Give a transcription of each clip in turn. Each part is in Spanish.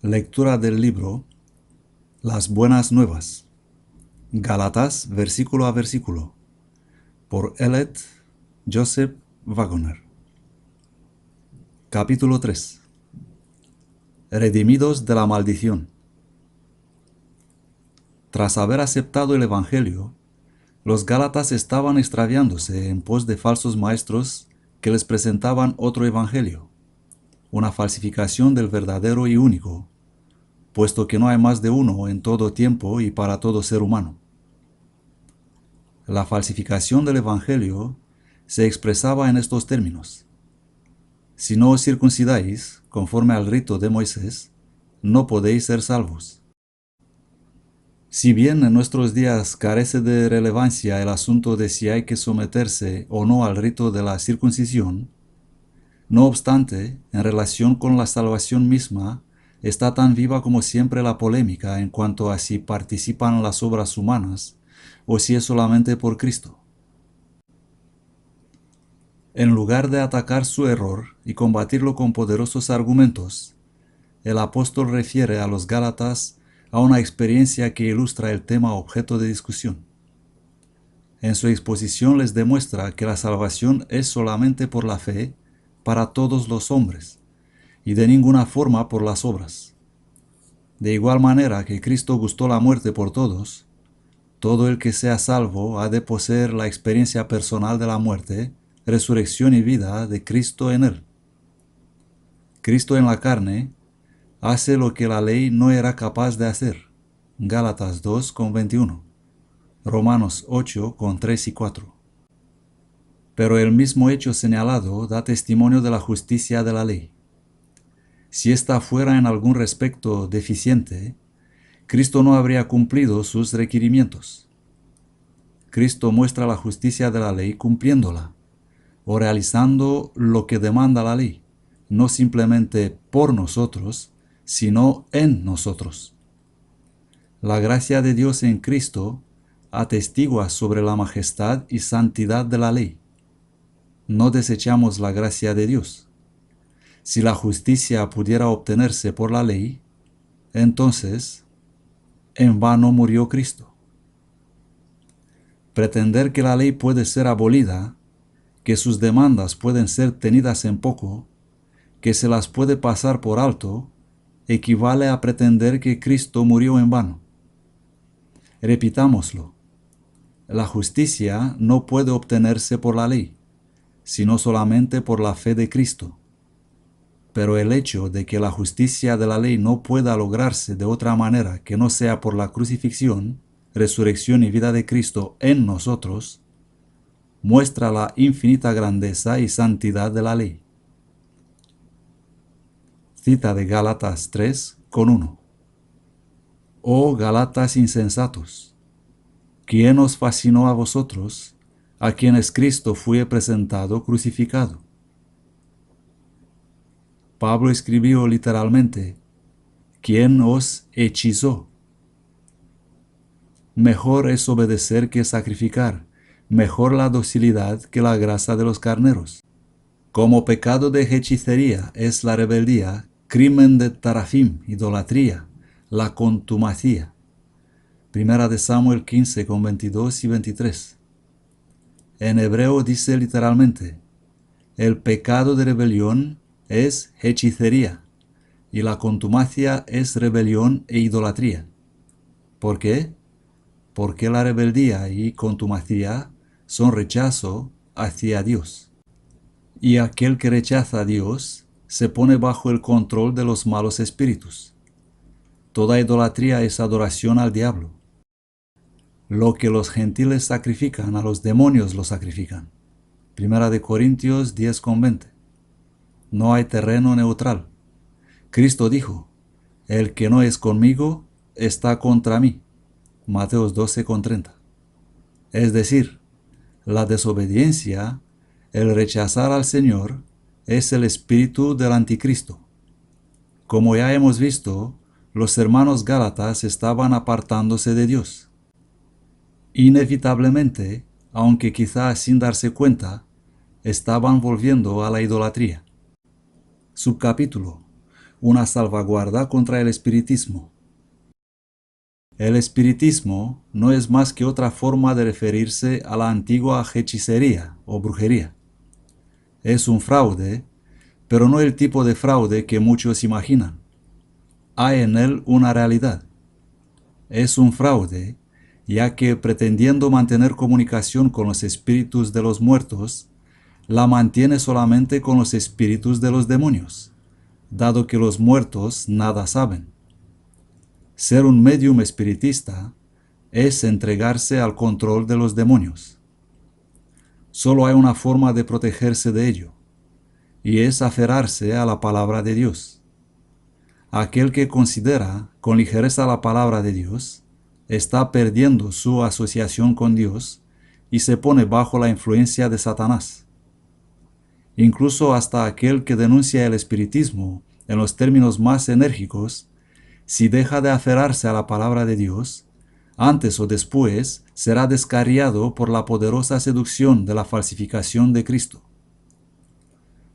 Lectura del libro Las Buenas Nuevas, Gálatas, versículo a versículo, por Elliot Joseph Waggoner. Capítulo 3. Redimidos de la maldición. Tras haber aceptado el Evangelio, los Gálatas estaban extraviándose en pos de falsos maestros que les presentaban otro Evangelio, una falsificación del verdadero y único, puesto que no hay más de uno en todo tiempo y para todo ser humano. La falsificación del Evangelio se expresaba en estos términos: si no os circuncidáis conforme al rito de Moisés, no podéis ser salvos. Si bien en nuestros días carece de relevancia el asunto de si hay que someterse o no al rito de la circuncisión, no obstante, en relación con la salvación misma, está tan viva como siempre la polémica en cuanto a si participan las obras humanas o si es solamente por Cristo. En lugar de atacar su error y combatirlo con poderosos argumentos, el apóstol refiere a los Gálatas a una experiencia que ilustra el tema objeto de discusión. En su exposición les demuestra que la salvación es solamente por la fe para todos los hombres y de ninguna forma por las obras. De igual manera que Cristo gustó la muerte por todos, todo el que sea salvo ha de poseer la experiencia personal de la muerte, resurrección y vida de Cristo en él. Cristo en la carne hace lo que la ley no era capaz de hacer. Gálatas 2:21. Romanos 8:3 y 4. Pero el mismo hecho señalado da testimonio de la justicia de la ley. Si ésta fuera en algún respecto deficiente, Cristo no habría cumplido sus requerimientos. Cristo muestra la justicia de la ley cumpliéndola, o realizando lo que demanda la ley, no simplemente por nosotros, sino en nosotros. La gracia de Dios en Cristo atestigua sobre la majestad y santidad de la ley. No desechamos la gracia de Dios. Si la justicia pudiera obtenerse por la ley, entonces en vano murió Cristo. Pretender que la ley puede ser abolida, que sus demandas pueden ser tenidas en poco, que se las puede pasar por alto, equivale a pretender que Cristo murió en vano. Repitámoslo: la justicia no puede obtenerse por la ley, sino solamente por la fe de Cristo. Pero el hecho de que la justicia de la ley no pueda lograrse de otra manera que no sea por la crucifixión, resurrección y vida de Cristo en nosotros, muestra la infinita grandeza y santidad de la ley. Cita de Gálatas 3:1. Oh Gálatas insensatos, ¿quién os fascinó a vosotros, a quienes Cristo fue presentado crucificado? Pablo escribió literalmente: ¿quién os hechizó? Mejor es obedecer que sacrificar, mejor la docilidad que la grasa de los carneros. Como pecado de hechicería es la rebeldía, crimen de tarafim, idolatría, la contumacia. Primera de Samuel 15:22 y 23. En hebreo dice literalmente: el pecado de rebelión es hechicería y la contumacia es rebelión e idolatría. ¿Por qué? Porque la rebeldía y contumacia son rechazo hacia Dios. Y aquel que rechaza a Dios se pone bajo el control de los malos espíritus. Toda idolatría es adoración al diablo. Lo que los gentiles sacrifican, a los demonios lo sacrifican. Primera de Corintios 10:20. No hay terreno neutral. Cristo dijo: el que no es conmigo está contra mí. Mateos 12:30. Es decir, la desobediencia, el rechazar al Señor, es el espíritu del anticristo. Como ya hemos visto, los hermanos Gálatas estaban apartándose de Dios. Inevitablemente, aunque quizás sin darse cuenta, estaban volviendo a la idolatría. Subcapítulo: una salvaguarda contra el espiritismo. El espiritismo no es más que otra forma de referirse a la antigua hechicería o brujería. Es un fraude, pero no el tipo de fraude que muchos imaginan. Hay en él una realidad. Es un fraude, ya que pretendiendo mantener comunicación con los espíritus de los muertos, la mantiene solamente con los espíritus de los demonios, dado que los muertos nada saben. Ser un médium espiritista es entregarse al control de los demonios. Solo hay una forma de protegerse de ello, y es aferrarse a la palabra de Dios. Aquel que considera con ligereza la palabra de Dios está perdiendo su asociación con Dios y se pone bajo la influencia de Satanás. Incluso hasta aquel que denuncia el espiritismo en los términos más enérgicos, si deja de aferrarse a la palabra de Dios, antes o después será descarriado por la poderosa seducción de la falsificación de Cristo.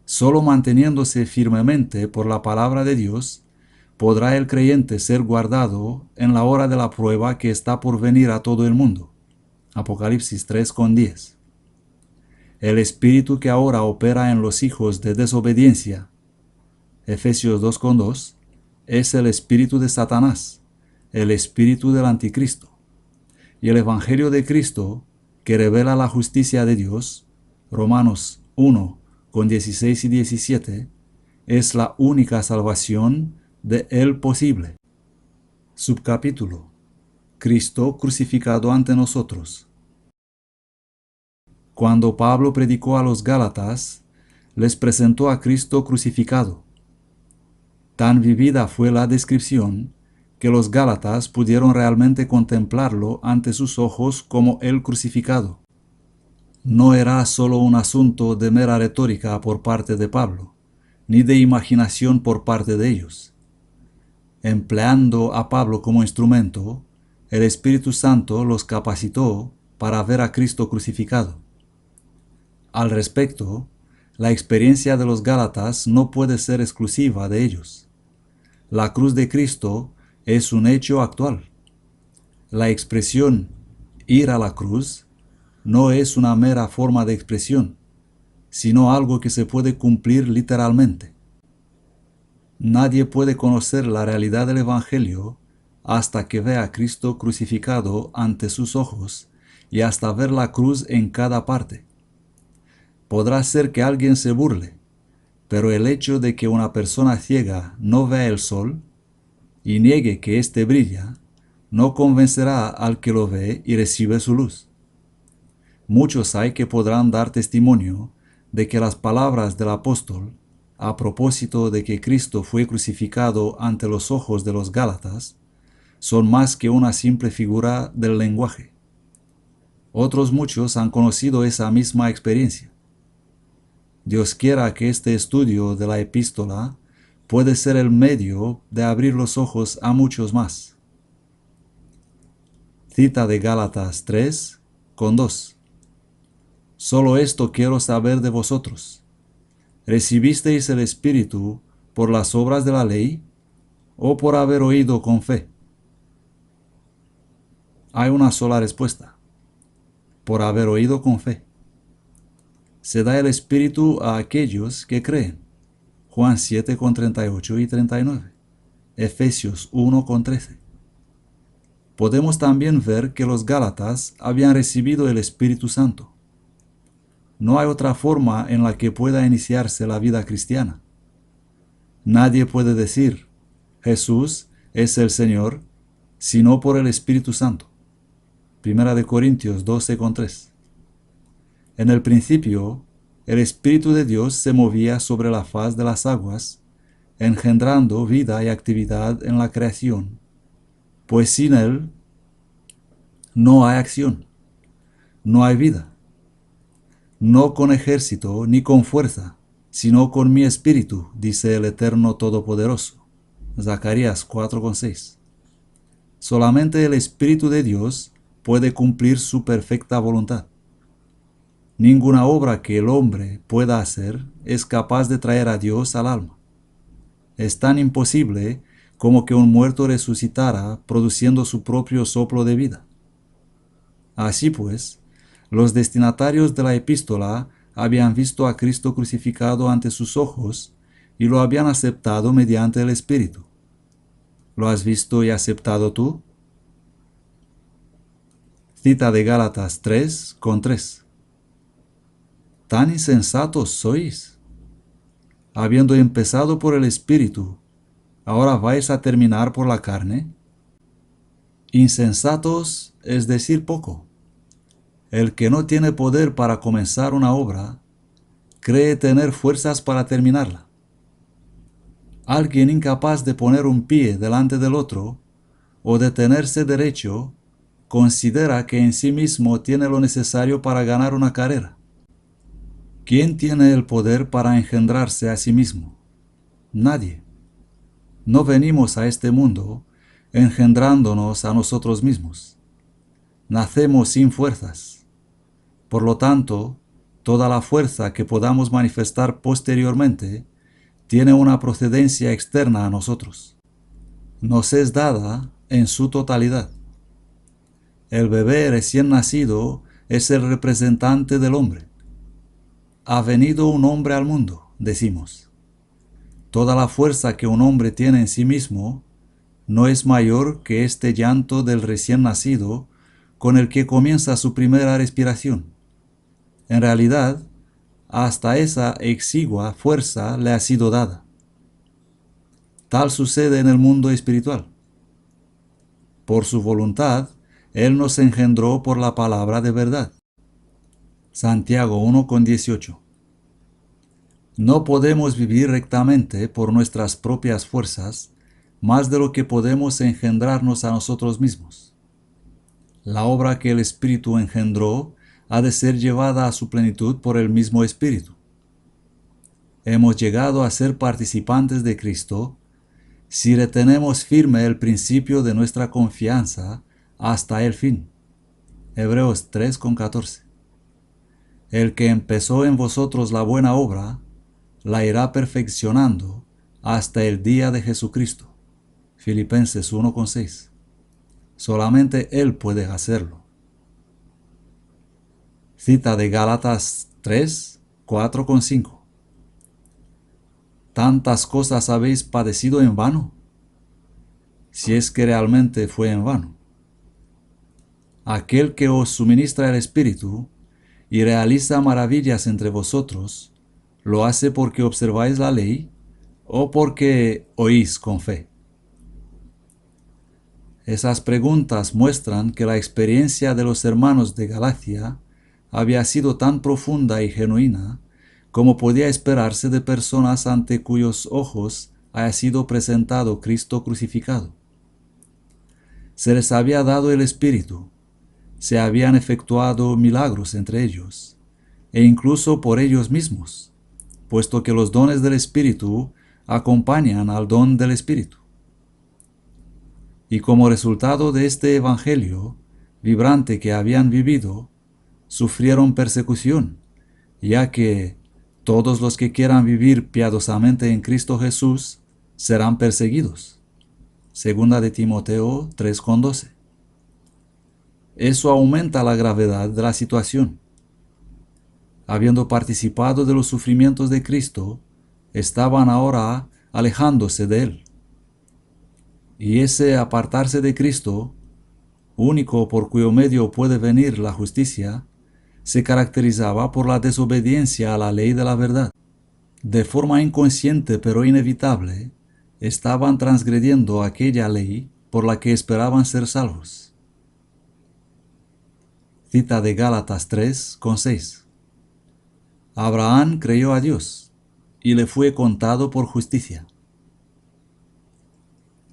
Solo manteniéndose firmemente por la palabra de Dios, podrá el creyente ser guardado en la hora de la prueba que está por venir a todo el mundo. Apocalipsis 3:10. El espíritu que ahora opera en los hijos de desobediencia, Efesios 2:2, es el espíritu de Satanás, el espíritu del anticristo. Y el evangelio de Cristo, que revela la justicia de Dios, Romanos 1:16 y 17, es la única salvación de él posible. Subcapítulo: Cristo crucificado ante nosotros. Cuando Pablo predicó a los Gálatas, les presentó a Cristo crucificado. Tan vivida fue la descripción que los Gálatas pudieron realmente contemplarlo ante sus ojos como el crucificado. No era solo un asunto de mera retórica por parte de Pablo, ni de imaginación por parte de ellos. Empleando a Pablo como instrumento, el Espíritu Santo los capacitó para ver a Cristo crucificado. Al respecto, la experiencia de los Gálatas no puede ser exclusiva de ellos. La cruz de Cristo es un hecho actual. La expresión ir a la cruz no es una mera forma de expresión, sino algo que se puede cumplir literalmente. Nadie puede conocer la realidad del Evangelio hasta que vea a Cristo crucificado ante sus ojos y hasta ver la cruz en cada parte. Podrá ser que alguien se burle, pero el hecho de que una persona ciega no vea el sol y niegue que éste brilla, no convencerá al que lo ve y recibe su luz. Muchos hay que podrán dar testimonio de que las palabras del apóstol, a propósito de que Cristo fue crucificado ante los ojos de los Gálatas, son más que una simple figura del lenguaje. Otros muchos han conocido esa misma experiencia. Dios quiera que este estudio de la epístola puede ser el medio de abrir los ojos a muchos más. Cita de Gálatas 3:2. Solo esto quiero saber de vosotros: ¿recibisteis el Espíritu por las obras de la ley o por haber oído con fe? Hay una sola respuesta: por haber oído con fe. Se da el Espíritu a aquellos que creen. Juan 7:38 y 39. Efesios 1:13. Podemos también ver que los Gálatas habían recibido el Espíritu Santo. No hay otra forma en la que pueda iniciarse la vida cristiana. Nadie puede decir, Jesús es el Señor, sino por el Espíritu Santo. Primera de Corintios 12:3. En el principio, el Espíritu de Dios se movía sobre la faz de las aguas, engendrando vida y actividad en la creación, pues sin Él no hay acción, no hay vida. No con ejército ni con fuerza, sino con mi espíritu, dice el Eterno Todopoderoso. Zacarías 4:6. Solamente el Espíritu de Dios puede cumplir su perfecta voluntad. Ninguna obra que el hombre pueda hacer es capaz de traer a Dios al alma. es tan imposible como que un muerto resucitara produciendo su propio soplo de vida. Así pues, los destinatarios de la epístola habían visto a Cristo crucificado ante sus ojos y lo habían aceptado mediante el Espíritu. ¿Lo has visto y aceptado tú? Cita de Gálatas 3:3. ¿Tan insensatos sois? Habiendo empezado por el Espíritu, ¿ahora vais a terminar por la carne? Insensatos es decir poco. El que no tiene poder para comenzar una obra, cree tener fuerzas para terminarla. Alguien incapaz de poner un pie delante del otro o de tenerse derecho, considera que en sí mismo tiene lo necesario para ganar una carrera. ¿Quién tiene el poder para engendrarse a sí mismo? Nadie. No venimos a este mundo engendrándonos a nosotros mismos. Nacemos sin fuerzas. Por lo tanto, toda la fuerza que podamos manifestar posteriormente tiene una procedencia externa a nosotros. Nos es dada en su totalidad. El bebé recién nacido es el representante del hombre. Ha venido un hombre al mundo, decimos. Toda la fuerza que un hombre tiene en sí mismo no es mayor que este llanto del recién nacido con el que comienza su primera respiración. En realidad, hasta esa exigua fuerza le ha sido dada. Tal sucede en el mundo espiritual. Por su voluntad, Él nos engendró por la palabra de verdad. Santiago 1:18. No podemos vivir rectamente por nuestras propias fuerzas más de lo que podemos engendrarnos a nosotros mismos. La obra que el Espíritu engendró ha de ser llevada a su plenitud por el mismo Espíritu. Hemos llegado a ser participantes de Cristo si retenemos firme el principio de nuestra confianza hasta el fin. Hebreos 3:14. El que empezó en vosotros la buena obra, la irá perfeccionando hasta el día de Jesucristo. Filipenses 1:6. Solamente Él puede hacerlo. Cita de Gálatas 3:4-5. ¿Tantas cosas habéis padecido en vano? Si es que realmente fue en vano. Aquel que os suministra el Espíritu y realiza maravillas entre vosotros, ¿lo hace porque observáis la ley o porque oís con fe? Esas preguntas muestran que la experiencia de los hermanos de Galacia había sido tan profunda y genuina como podía esperarse de personas ante cuyos ojos haya sido presentado Cristo crucificado. Se les había dado el Espíritu, se habían efectuado milagros entre ellos, e incluso por ellos mismos, puesto que los dones del Espíritu acompañan al don del Espíritu. Y como resultado de este evangelio vibrante que habían vivido, sufrieron persecución, ya que todos los que quieran vivir piadosamente en Cristo Jesús serán perseguidos. Segunda de Timoteo 3:12. Eso aumenta la gravedad de la situación. Habiendo participado de los sufrimientos de Cristo, estaban ahora alejándose de Él. Y ese apartarse de Cristo, único por cuyo medio puede venir la justicia, se caracterizaba por la desobediencia a la ley de la verdad. De forma inconsciente pero inevitable, estaban transgrediendo aquella ley por la que esperaban ser salvos. Cita de Gálatas 3:6. Abraham creyó a Dios, y le fue contado por justicia.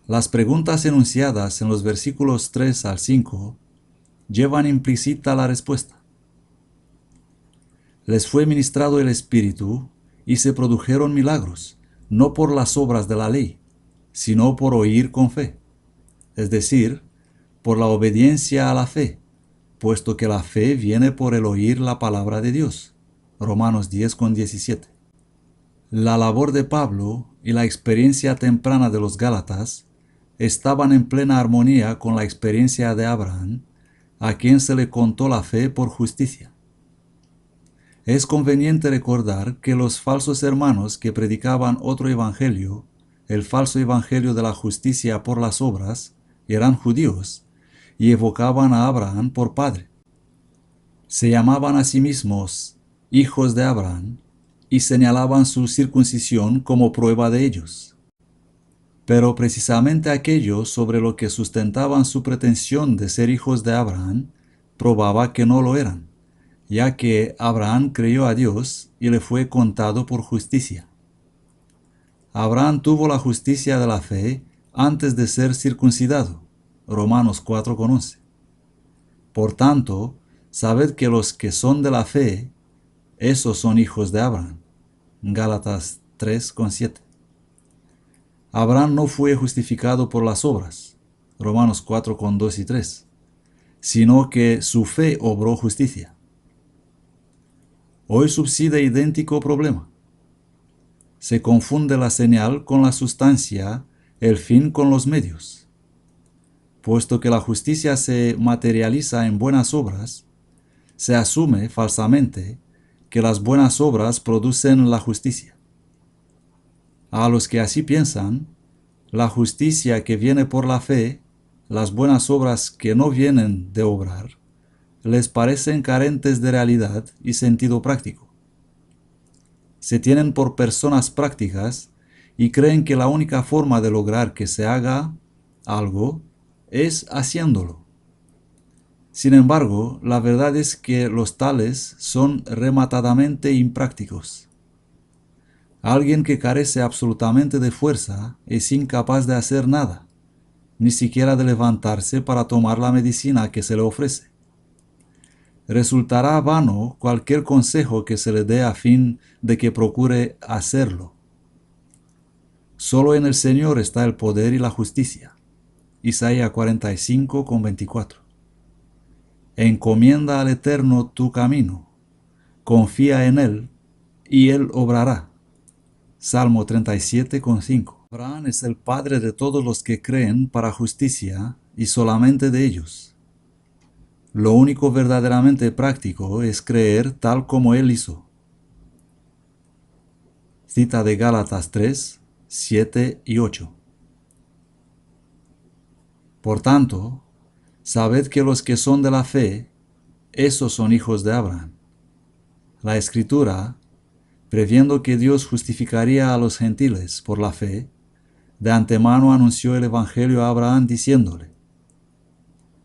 Las preguntas enunciadas en los versículos 3 al 5 llevan implícita la respuesta. Les fue ministrado el Espíritu y se produjeron milagros, no por las obras de la ley, sino por oír con fe, es decir, por la obediencia a la fe, puesto que la fe viene por el oír la palabra de Dios. Romanos 10:17. La labor de Pablo y la experiencia temprana de los Gálatas estaban en plena armonía con la experiencia de Abraham, a quien se le contó la fe por justicia. Es conveniente recordar que los falsos hermanos que predicaban otro evangelio, el falso evangelio de la justicia por las obras, eran judíos y evocaban a Abraham por padre. Se llamaban a sí mismos hijos de Abraham y señalaban su circuncisión como prueba de ellos. Pero precisamente aquello sobre lo que sustentaban su pretensión de ser hijos de Abraham probaba que no lo eran, ya que Abraham creyó a Dios y le fue contado por justicia. Abraham tuvo la justicia de la fe antes de ser circuncidado. Romanos 4,11. Por tanto, sabed que los que son de la fe, esos son hijos de Abraham. Gálatas 3,7. Abraham no fue justificado por las obras. Romanos 4,2 y 3. Sino que su fe obró justicia. Hoy subsiste idéntico problema. Se confunde la señal con la sustancia, el fin con los medios. Puesto que la justicia se materializa en buenas obras, se asume falsamente que las buenas obras producen la justicia. A los que así piensan, la justicia que viene por la fe, las buenas obras que no vienen de obrar, les parecen carentes de realidad y sentido práctico. Se tienen por personas prácticas y creen que la única forma de lograr que se haga algo es haciéndolo. Sin embargo, la verdad es que los tales son rematadamente imprácticos. Alguien que carece absolutamente de fuerza es incapaz de hacer nada, ni siquiera de levantarse para tomar la medicina que se le ofrece. Resultará vano cualquier consejo que se le dé a fin de que procure hacerlo. Solo en el Señor está el poder y la justicia. Isaías 45,24. Encomienda al Eterno tu camino, confía en Él, y Él obrará. Salmo 37,5. Abraham es el padre de todos los que creen para justicia y solamente de ellos. Lo único verdaderamente práctico es creer tal como él hizo. Cita de Gálatas 3, 7 y 8. Por tanto, sabed que los que son de la fe, esos son hijos de Abraham. La Escritura, previendo que Dios justificaría a los gentiles por la fe, de antemano anunció el Evangelio a Abraham diciéndole: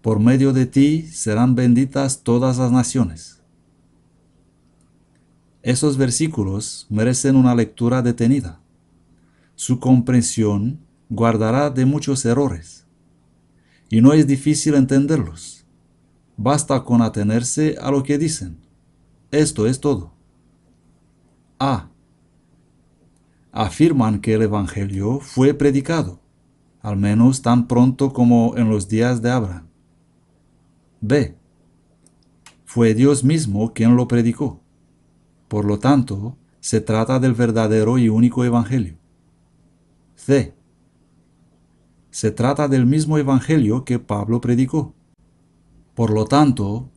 por medio de ti serán benditas todas las naciones. Esos versículos merecen una lectura detenida. Su comprensión guardará de muchos errores, y no es difícil entenderlos. Basta con atenerse a lo que dicen. Esto es todo. A. Afirman que el Evangelio fue predicado, al menos tan pronto como en los días de Abraham. B. Fue Dios mismo quien lo predicó. Por lo tanto, se trata del verdadero y único Evangelio. C. Se trata del mismo Evangelio que Pablo predicó. Por lo tanto,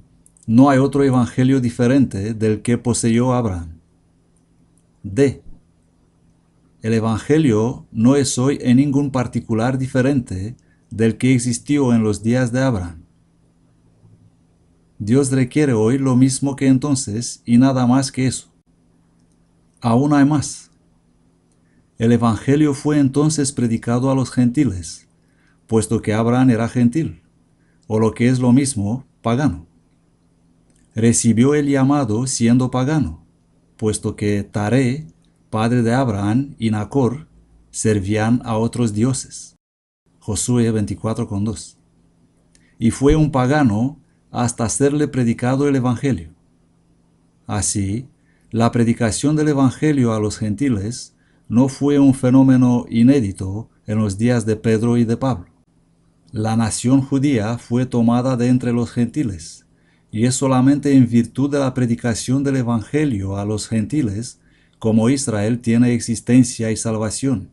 no hay otro Evangelio diferente del que poseyó Abraham. D. El Evangelio no es hoy en ningún particular diferente del que existió en los días de Abraham. Dios requiere hoy lo mismo que entonces y nada más que eso. Aún hay más. El Evangelio fue entonces predicado a los gentiles, puesto que Abraham era gentil, o lo que es lo mismo, pagano. Recibió el llamado siendo pagano, puesto que Taré, padre de Abraham, y Nacor servían a otros dioses. Josué 24,2. Y fue un pagano hasta serle predicado el Evangelio. Así, la predicación del Evangelio a los gentiles no fue un fenómeno inédito en los días de Pedro y de Pablo. La nación judía fue tomada de entre los gentiles, y es solamente en virtud de la predicación del Evangelio a los gentiles como Israel tiene existencia y salvación.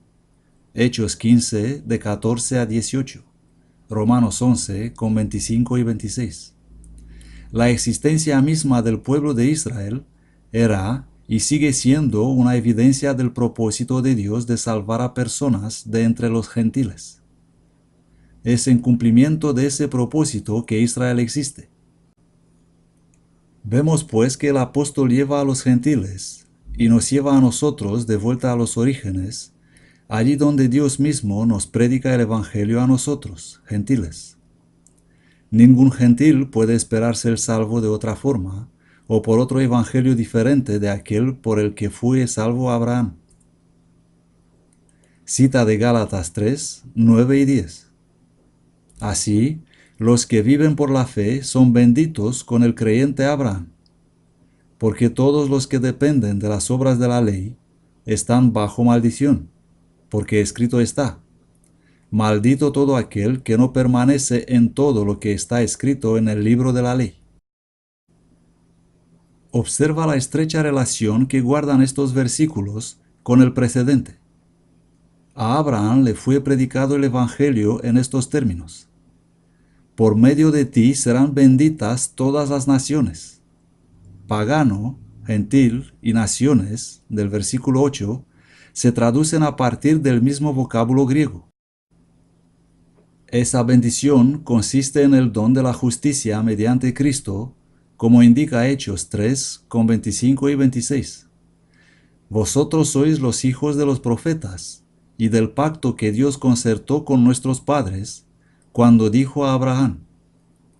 Hechos 15, de 14 a 18. Romanos 11, con 25 y 26. La existencia misma del pueblo de Israel era y sigue siendo una evidencia del propósito de Dios de salvar a personas de entre los gentiles. Es en cumplimiento de ese propósito que Israel existe. Vemos pues que el apóstol lleva a los gentiles y nos lleva a nosotros de vuelta a los orígenes, allí donde Dios mismo nos predica el Evangelio a nosotros, gentiles. Ningún gentil puede esperar ser salvo de otra forma, o por otro evangelio diferente de aquel por el que fue salvo Abraham. Cita de Gálatas 3, 9 y 10. Así, los que viven por la fe son benditos con el creyente Abraham, porque todos los que dependen de las obras de la ley están bajo maldición, porque escrito está: maldito todo aquel que no permanece en todo lo que está escrito en el libro de la ley. Observa la estrecha relación que guardan estos versículos con el precedente. A Abraham le fue predicado el Evangelio en estos términos: por medio de ti serán benditas todas las naciones. Pagano, gentil y naciones, del versículo 8, se traducen a partir del mismo vocábulo griego. Esa bendición consiste en el don de la justicia mediante Cristo, como indica Hechos 3, con 25 y 26. Vosotros sois los hijos de los profetas, y del pacto que Dios concertó con nuestros padres, cuando dijo a Abraham: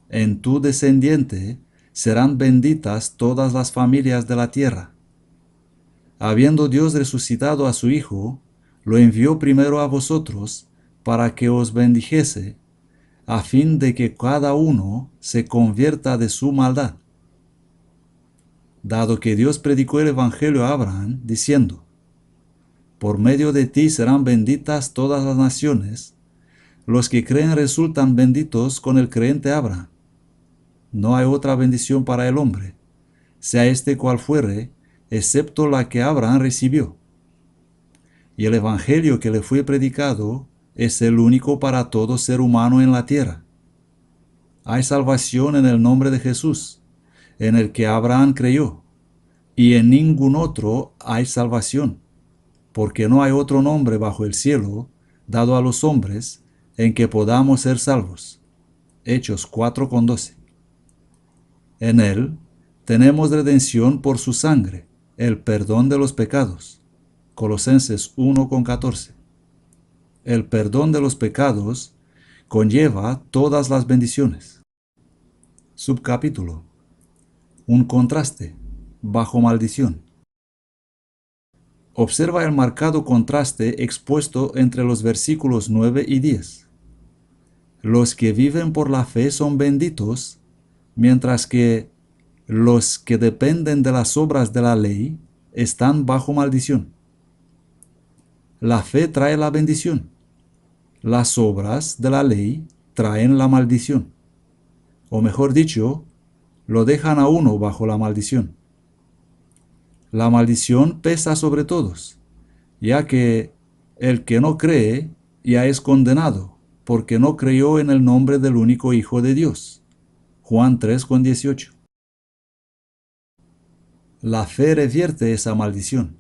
en tu descendiente serán benditas todas las familias de la tierra. Habiendo Dios resucitado a su Hijo, lo envió primero a vosotros para que os bendijese, a fin de que cada uno se convierta de su maldad. Dado que Dios predicó el Evangelio a Abraham, diciendo: por medio de ti serán benditas todas las naciones, los que creen resultan benditos con el creyente Abraham. No hay otra bendición para el hombre, sea este cual fuere, excepto la que Abraham recibió. Y el Evangelio que le fue predicado es el único para todo ser humano en la tierra. Hay salvación en el nombre de Jesús, en el que Abraham creyó, y en ningún otro hay salvación, porque no hay otro nombre bajo el cielo dado a los hombres en que podamos ser salvos. Hechos 4:12. En él tenemos redención por su sangre, el perdón de los pecados. Colosenses 1:14. El perdón de los pecados conlleva todas las bendiciones. Subcapítulo: un contraste, bajo maldición. Observa el marcado contraste expuesto entre los versículos 9 y 10. Los que viven por la fe son benditos, mientras que los que dependen de las obras de la ley están bajo maldición. La fe trae la bendición. Las obras de la ley traen la maldición. O mejor dicho, lo dejan a uno bajo la maldición. La maldición pesa sobre todos, ya que el que no cree ya es condenado, porque no creyó en el nombre del único Hijo de Dios. Juan 3:18. La fe revierte esa maldición.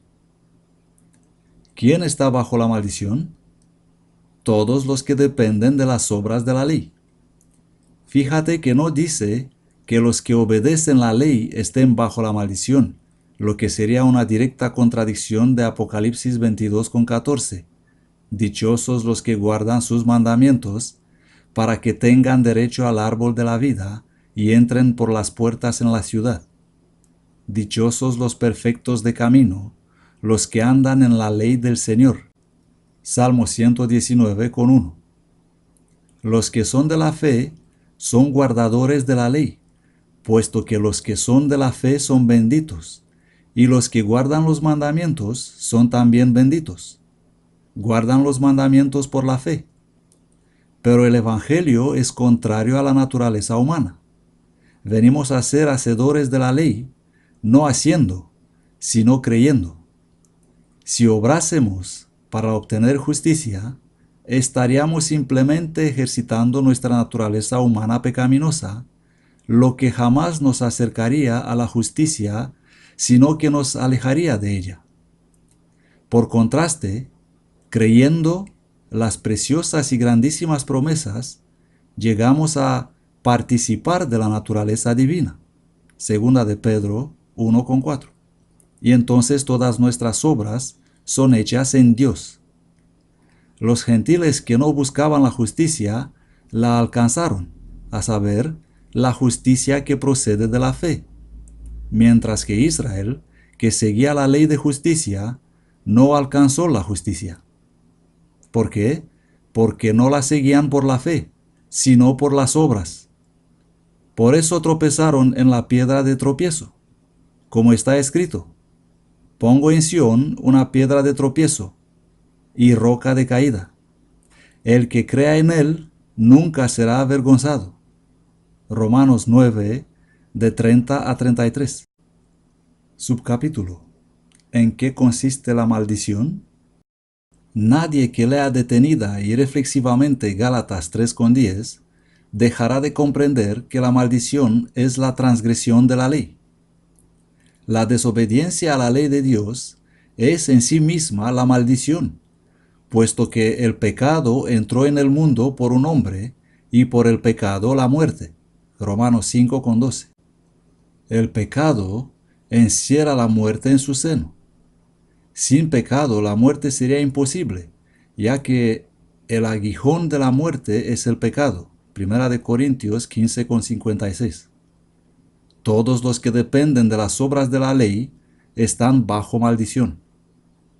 ¿Quién está bajo la maldición? Todos los que dependen de las obras de la ley. Fíjate que no dice que los que obedecen la ley estén bajo la maldición, lo que sería una directa contradicción de Apocalipsis 22:14. Dichosos los que guardan sus mandamientos, para que tengan derecho al árbol de la vida y entren por las puertas en la ciudad. Dichosos los perfectos de camino, los que andan en la ley del Señor. Salmo 119:1. Los que son de la fe son guardadores de la ley, puesto que los que son de la fe son benditos, y los que guardan los mandamientos son también benditos. Guardan los mandamientos por la fe. Pero el Evangelio es contrario a la naturaleza humana. Venimos a ser hacedores de la ley, no haciendo, sino creyendo. Si obrásemos para obtener justicia, estaríamos simplemente ejercitando nuestra naturaleza humana pecaminosa, lo que jamás nos acercaría a la justicia, sino que nos alejaría de ella. Por contraste, creyendo las preciosas y grandísimas promesas, llegamos a participar de la naturaleza divina. Segunda de Pedro 1,4. Y entonces todas nuestras obras son hechas en Dios. Los gentiles que no buscaban la justicia, la alcanzaron, a saber, la justicia que procede de la fe, mientras que Israel, que seguía la ley de justicia, no alcanzó la justicia. ¿Por qué? Porque no la seguían por la fe, sino por las obras. Por eso tropezaron en la piedra de tropiezo, como está escrito: pongo en Sión una piedra de tropiezo y roca de caída. El que crea en él nunca será avergonzado. Romanos 9, de 30 a 33. Subcapítulo: ¿en qué consiste la maldición? Nadie que lea detenida y reflexivamente Gálatas 3,10 dejará de comprender que la maldición es la transgresión de la ley. La desobediencia a la ley de Dios es en sí misma la maldición, puesto que el pecado entró en el mundo por un hombre, y por el pecado la muerte. Romanos 5,12. El pecado encierra la muerte en su seno. Sin pecado la muerte sería imposible, ya que el aguijón de la muerte es el pecado. Primera de Corintios 15,56. Todos los que dependen de las obras de la ley están bajo maldición.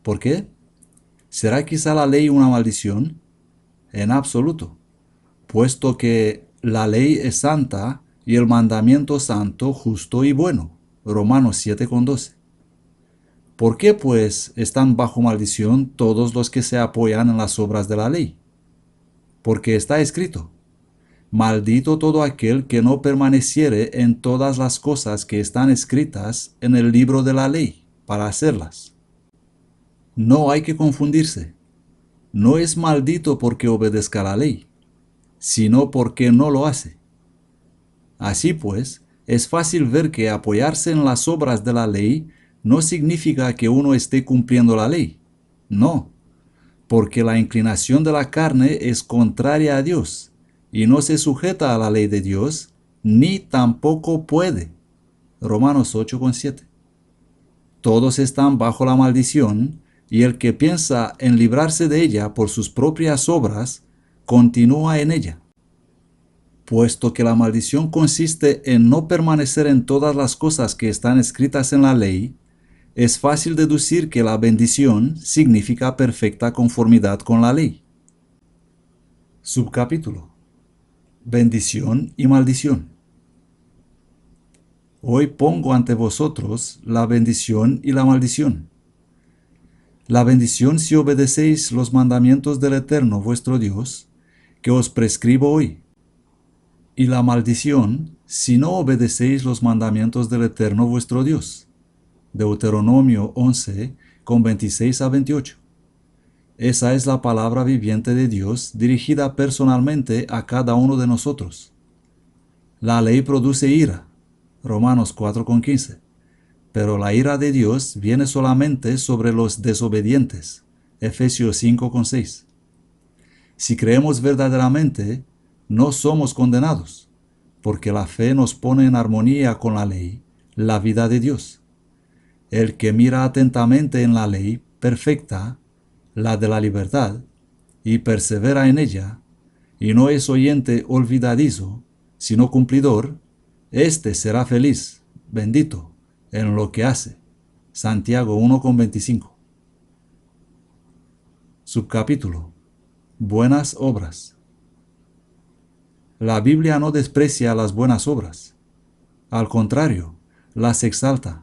¿Por qué? ¿Será quizá la ley una maldición? En absoluto, puesto que la ley es santa y el mandamiento santo, justo y bueno. Romanos 7,12. ¿Por qué, pues, están bajo maldición todos los que se apoyan en las obras de la ley? Porque está escrito: maldito todo aquel que no permaneciere en todas las cosas que están escritas en el libro de la ley, para hacerlas. No hay que confundirse. No es maldito porque obedezca la ley, sino porque no lo hace. Así pues, es fácil ver que apoyarse en las obras de la ley no significa que uno esté cumpliendo la ley. No, porque la inclinación de la carne es contraria a Dios, y no se sujeta a la ley de Dios, ni tampoco puede. Romanos 8,7. Todos están bajo la maldición, y el que piensa en librarse de ella por sus propias obras, continúa en ella. Puesto que la maldición consiste en no permanecer en todas las cosas que están escritas en la ley, es fácil deducir que la bendición significa perfecta conformidad con la ley. Subcapítulo: bendición y maldición. Hoy pongo ante vosotros la bendición y la maldición. La bendición si obedecéis los mandamientos del Eterno vuestro Dios, que os prescribo hoy. Y la maldición si no obedecéis los mandamientos del Eterno vuestro Dios. Deuteronomio 11, con 26 a 28. Esa es la palabra viviente de Dios dirigida personalmente a cada uno de nosotros. La ley produce ira. Romanos 4,15. Pero la ira de Dios viene solamente sobre los desobedientes. Efesios 5,6. Si creemos verdaderamente, no somos condenados, porque la fe nos pone en armonía con la ley, la vida de Dios. El que mira atentamente en la ley perfecta, la de la libertad, y persevera en ella, y no es oyente olvidadizo, sino cumplidor, éste será feliz, bendito, en lo que hace. Santiago 1,25. Subcapítulo: buenas obras. La Biblia no desprecia las buenas obras. Al contrario, las exalta.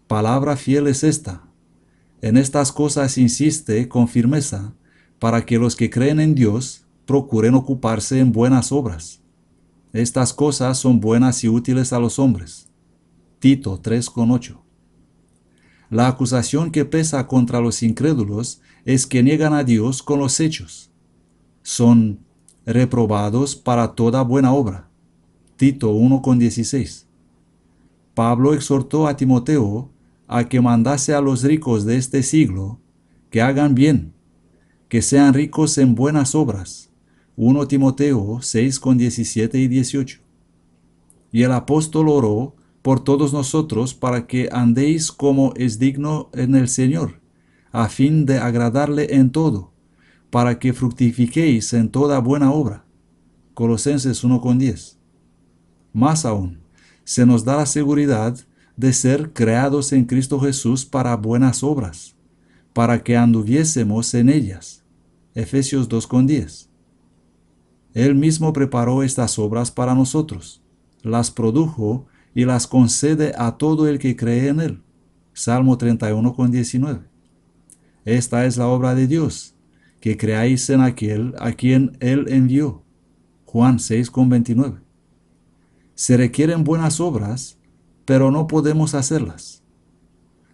Palabra fiel es esta. En estas cosas insiste con firmeza, para que los que creen en Dios procuren ocuparse en buenas obras. Estas cosas son buenas y útiles a los hombres. Tito 3,8. La acusación que pesa contra los incrédulos es que niegan a Dios con los hechos. Son reprobados para toda buena obra. Tito 1:16. Pablo exhortó a Timoteo a que mandase a los ricos de este siglo que hagan bien, que sean ricos en buenas obras. 1 Timoteo 6:17 y 18. Y el apóstol oró por todos nosotros para que andéis como es digno en el Señor, a fin de agradarle en todo, para que fructifiquéis en toda buena obra. Colosenses 1:10. Más aún, se nos da la seguridad de ser creados en Cristo Jesús para buenas obras, para que anduviésemos en ellas. Efesios 2:10. Él mismo preparó estas obras para nosotros, las produjo y las concede a todo el que cree en Él. Salmo 31:19. Esta es la obra de Dios, que creáis en aquel a quien Él envió. Juan 6:29. Se requieren buenas obras, pero no podemos hacerlas.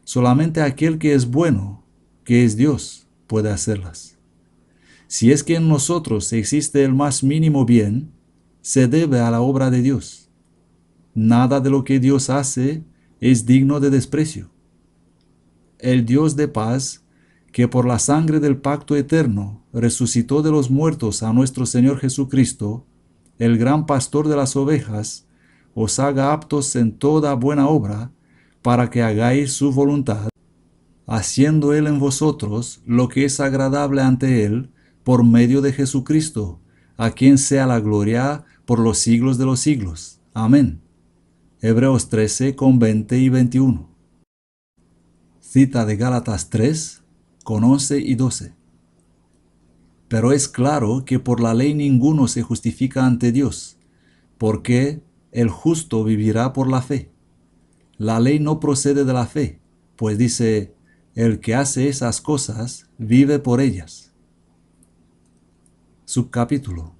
Solamente aquel que es bueno, que es Dios, puede hacerlas. Si es que en nosotros existe el más mínimo bien, se debe a la obra de Dios. Nada de lo que Dios hace es digno de desprecio. El Dios de paz, que por la sangre del pacto eterno resucitó de los muertos a nuestro Señor Jesucristo, el gran pastor de las ovejas, os haga aptos en toda buena obra, para que hagáis su voluntad, haciendo Él en vosotros lo que es agradable ante Él, por medio de Jesucristo, a quien sea la gloria por los siglos de los siglos. Amén. Hebreos 13:20 y 21. Cita de Gálatas 3:11 y 12. Pero es claro que por la ley ninguno se justifica ante Dios, porque el justo vivirá por la fe. La ley no procede de la fe, pues dice, el que hace esas cosas vive por ellas. Subcapítulo.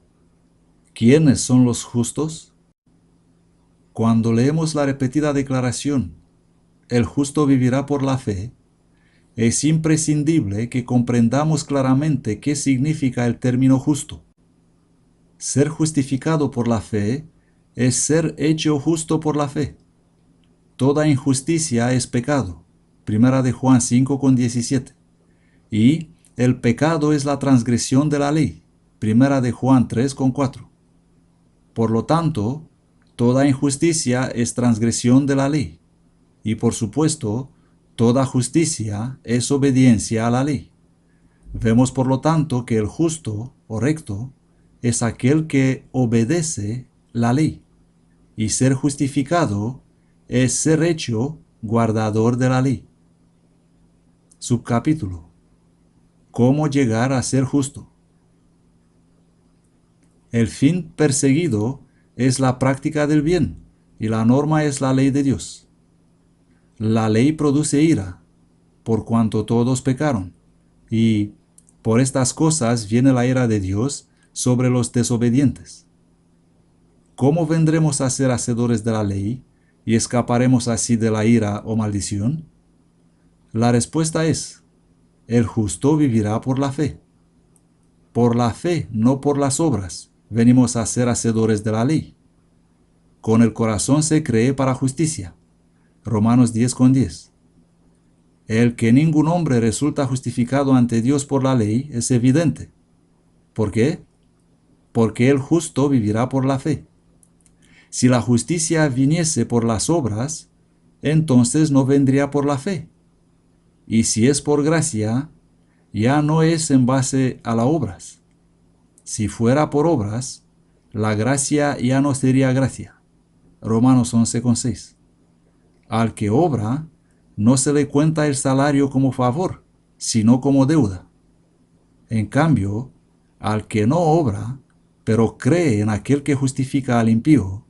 ¿Quiénes son los justos? Cuando leemos la repetida declaración, el justo vivirá por la fe, es imprescindible que comprendamos claramente qué significa el término justo. Ser justificado por la fe es ser hecho justo por la fe. Toda injusticia es pecado. Primera de Juan 5:17. Y el pecado es la transgresión de la ley. Primera de Juan 3:4. Por lo tanto, toda injusticia es transgresión de la ley. Y por supuesto, toda justicia es obediencia a la ley. Vemos por lo tanto que el justo o recto es aquel que obedece la ley. Y ser justificado es ser hecho guardador de la ley. Subcapítulo. ¿Cómo llegar a ser justo? El fin perseguido es la práctica del bien, y la norma es la ley de Dios. La ley produce ira, por cuanto todos pecaron, y por estas cosas viene la ira de Dios sobre los desobedientes. ¿Cómo vendremos a ser hacedores de la ley y escaparemos así de la ira o maldición? La respuesta es, el justo vivirá por la fe. Por la fe, no por las obras, venimos a ser hacedores de la ley. Con el corazón se cree para justicia. Romanos 10:10. El que ningún hombre resulta justificado ante Dios por la ley es evidente. ¿Por qué? Porque el justo vivirá por la fe. Si la justicia viniese por las obras, entonces no vendría por la fe. Y si es por gracia, ya no es en base a las obras. Si fuera por obras, la gracia ya no sería gracia. Romanos 11:6. Al que obra, no se le cuenta el salario como favor, sino como deuda. En cambio, al que no obra, pero cree en aquel que justifica al impío,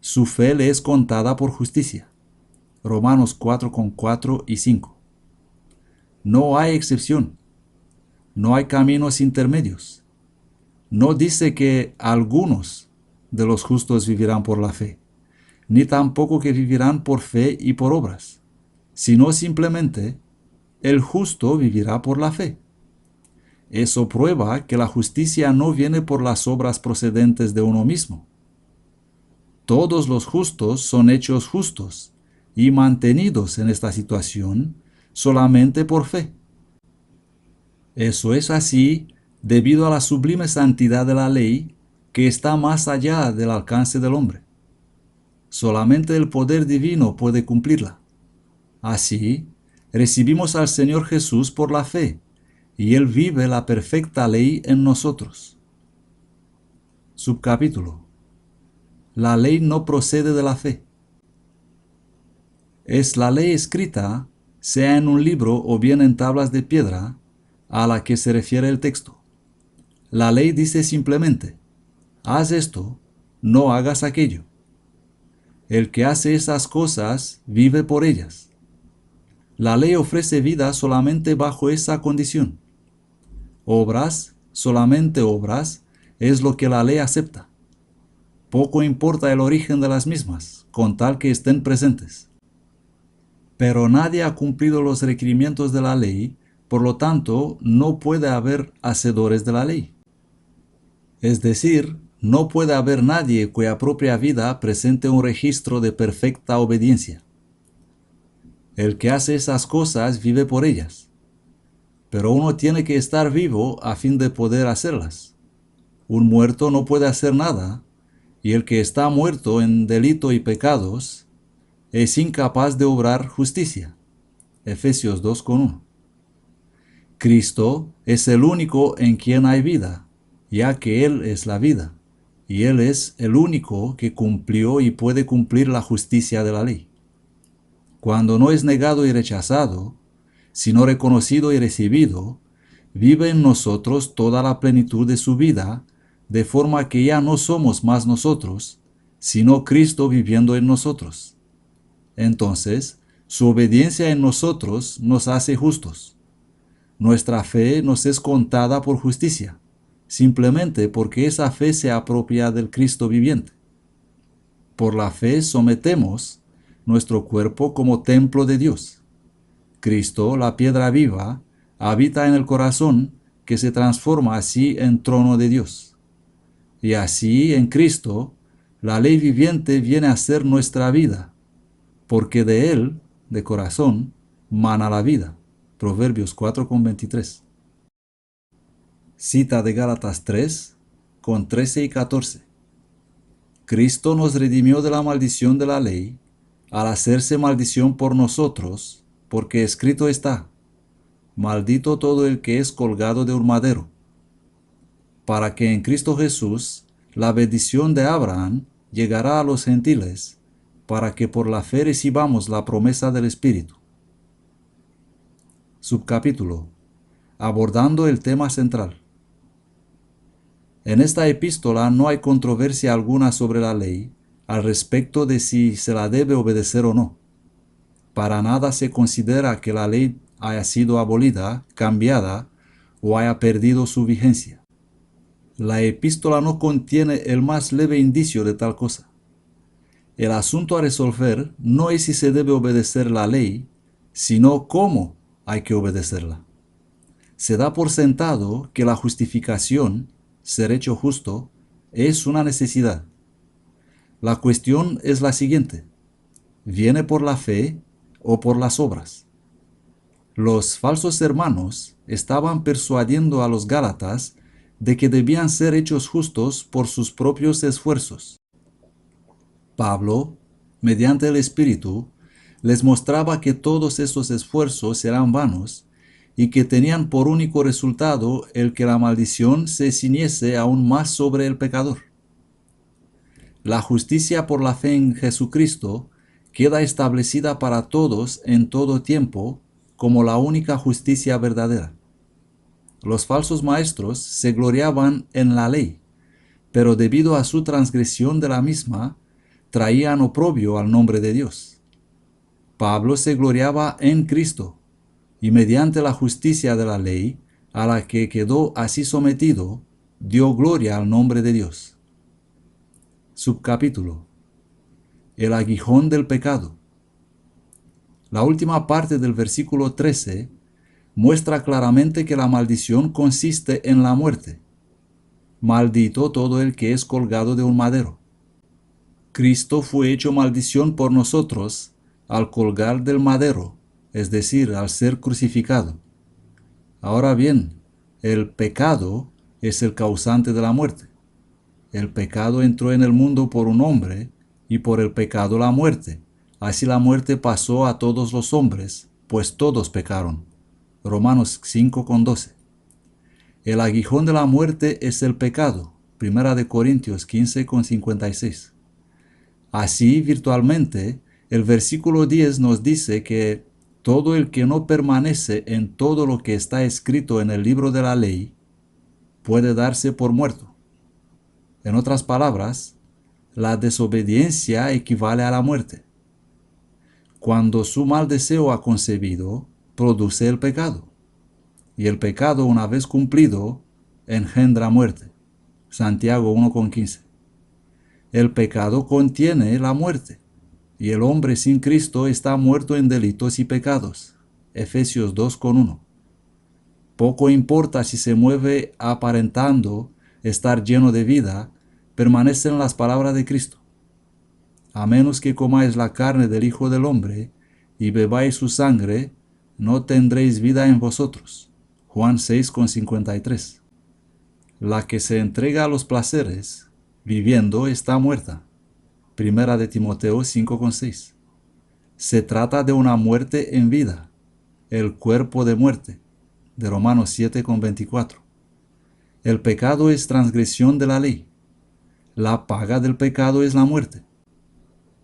su fe le es contada por justicia. Romanos 4:4 y 5. No hay excepción. No hay caminos intermedios. No dice que algunos de los justos vivirán por la fe, ni tampoco que vivirán por fe y por obras, sino simplemente el justo vivirá por la fe. Eso prueba que la justicia no viene por las obras procedentes de uno mismo. Todos los justos son hechos justos y mantenidos en esta situación solamente por fe. Eso es así debido a la sublime santidad de la ley que está más allá del alcance del hombre. Solamente el poder divino puede cumplirla. Así, recibimos al Señor Jesús por la fe, y Él vive la perfecta ley en nosotros. Subcapítulo. La ley no procede de la fe. Es la ley escrita, sea en un libro o bien en tablas de piedra, a la que se refiere el texto. La ley dice simplemente: haz esto, no hagas aquello. El que hace esas cosas vive por ellas. La ley ofrece vida solamente bajo esa condición. Obras, solamente obras, es lo que la ley acepta. Poco importa el origen de las mismas, con tal que estén presentes. Pero nadie ha cumplido los requerimientos de la ley, por lo tanto, no puede haber hacedores de la ley. Es decir, no puede haber nadie cuya propia vida presente un registro de perfecta obediencia. El que hace esas cosas vive por ellas. Pero uno tiene que estar vivo a fin de poder hacerlas. Un muerto no puede hacer nada, y el que está muerto en delito y pecados es incapaz de obrar justicia. Efesios 2:1. Cristo es el único en quien hay vida, ya que Él es la vida, y Él es el único que cumplió y puede cumplir la justicia de la ley. Cuando no es negado y rechazado, sino reconocido y recibido, vive en nosotros toda la plenitud de su vida, de forma que ya no somos más nosotros, sino Cristo viviendo en nosotros. Entonces, su obediencia en nosotros nos hace justos. Nuestra fe nos es contada por justicia, simplemente porque esa fe se apropia del Cristo viviente. Por la fe sometemos nuestro cuerpo como templo de Dios. Cristo, la piedra viva, habita en el corazón, que se transforma así en trono de Dios. Y así, en Cristo, la ley viviente viene a ser nuestra vida, porque de Él, de corazón, mana la vida. Proverbios 4:23. Cita de Gálatas 3, con 13 y 14. Cristo nos redimió de la maldición de la ley, al hacerse maldición por nosotros, porque escrito está: maldito todo el que es colgado de un madero, para que en Cristo Jesús la bendición de Abraham llegará a los gentiles, para que por la fe recibamos la promesa del Espíritu. Subcapítulo. Abordando el tema central. En esta epístola no hay controversia alguna sobre la ley al respecto de si se la debe obedecer o no. Para nada se considera que la ley haya sido abolida, cambiada o haya perdido su vigencia. La epístola no contiene el más leve indicio de tal cosa. El asunto a resolver no es si se debe obedecer la ley, sino cómo hay que obedecerla. Se da por sentado que la justificación, ser hecho justo, es una necesidad. La cuestión es la siguiente: ¿viene por la fe o por las obras? Los falsos hermanos estaban persuadiendo a los Gálatas de que debían ser hechos justos por sus propios esfuerzos. Pablo, mediante el Espíritu, les mostraba que todos esos esfuerzos eran vanos y que tenían por único resultado el que la maldición se ciñese aún más sobre el pecador. La justicia por la fe en Jesucristo queda establecida para todos en todo tiempo como la única justicia verdadera. Los falsos maestros se gloriaban en la ley, pero debido a su transgresión de la misma, traían oprobio al nombre de Dios. Pablo se gloriaba en Cristo, y mediante la justicia de la ley, a la que quedó así sometido, dio gloria al nombre de Dios. Subcapítulo. El aguijón del pecado. La última parte del versículo 13 muestra claramente que la maldición consiste en la muerte. Maldito todo el que es colgado de un madero. Cristo fue hecho maldición por nosotros al colgar del madero, es decir, al ser crucificado. Ahora bien, el pecado es el causante de la muerte. El pecado entró en el mundo por un hombre, y por el pecado la muerte. Así la muerte pasó a todos los hombres, pues todos pecaron. Romanos 5:12. El aguijón de la muerte es el pecado. Primera de Corintios 15:56. Así, virtualmente, el versículo 10 nos dice que todo el que no permanece en todo lo que está escrito en el libro de la ley puede darse por muerto. En otras palabras, la desobediencia equivale a la muerte. Cuando su mal deseo ha concebido, produce el pecado. Y el pecado, una vez cumplido, engendra muerte. Santiago 1:15. El pecado contiene la muerte, y el hombre sin Cristo está muerto en delitos y pecados. Efesios 2:1. Poco importa si se mueve aparentando estar lleno de vida, permanecen las palabras de Cristo. A menos que comáis la carne del Hijo del Hombre y bebáis su sangre, no tendréis vida en vosotros. Juan 6:53. La que se entrega a los placeres, viviendo, está muerta. Primera de Timoteo 5:6. Se trata de una muerte en vida, el cuerpo de muerte, de Romanos 7:24. El pecado es transgresión de la ley. La paga del pecado es la muerte.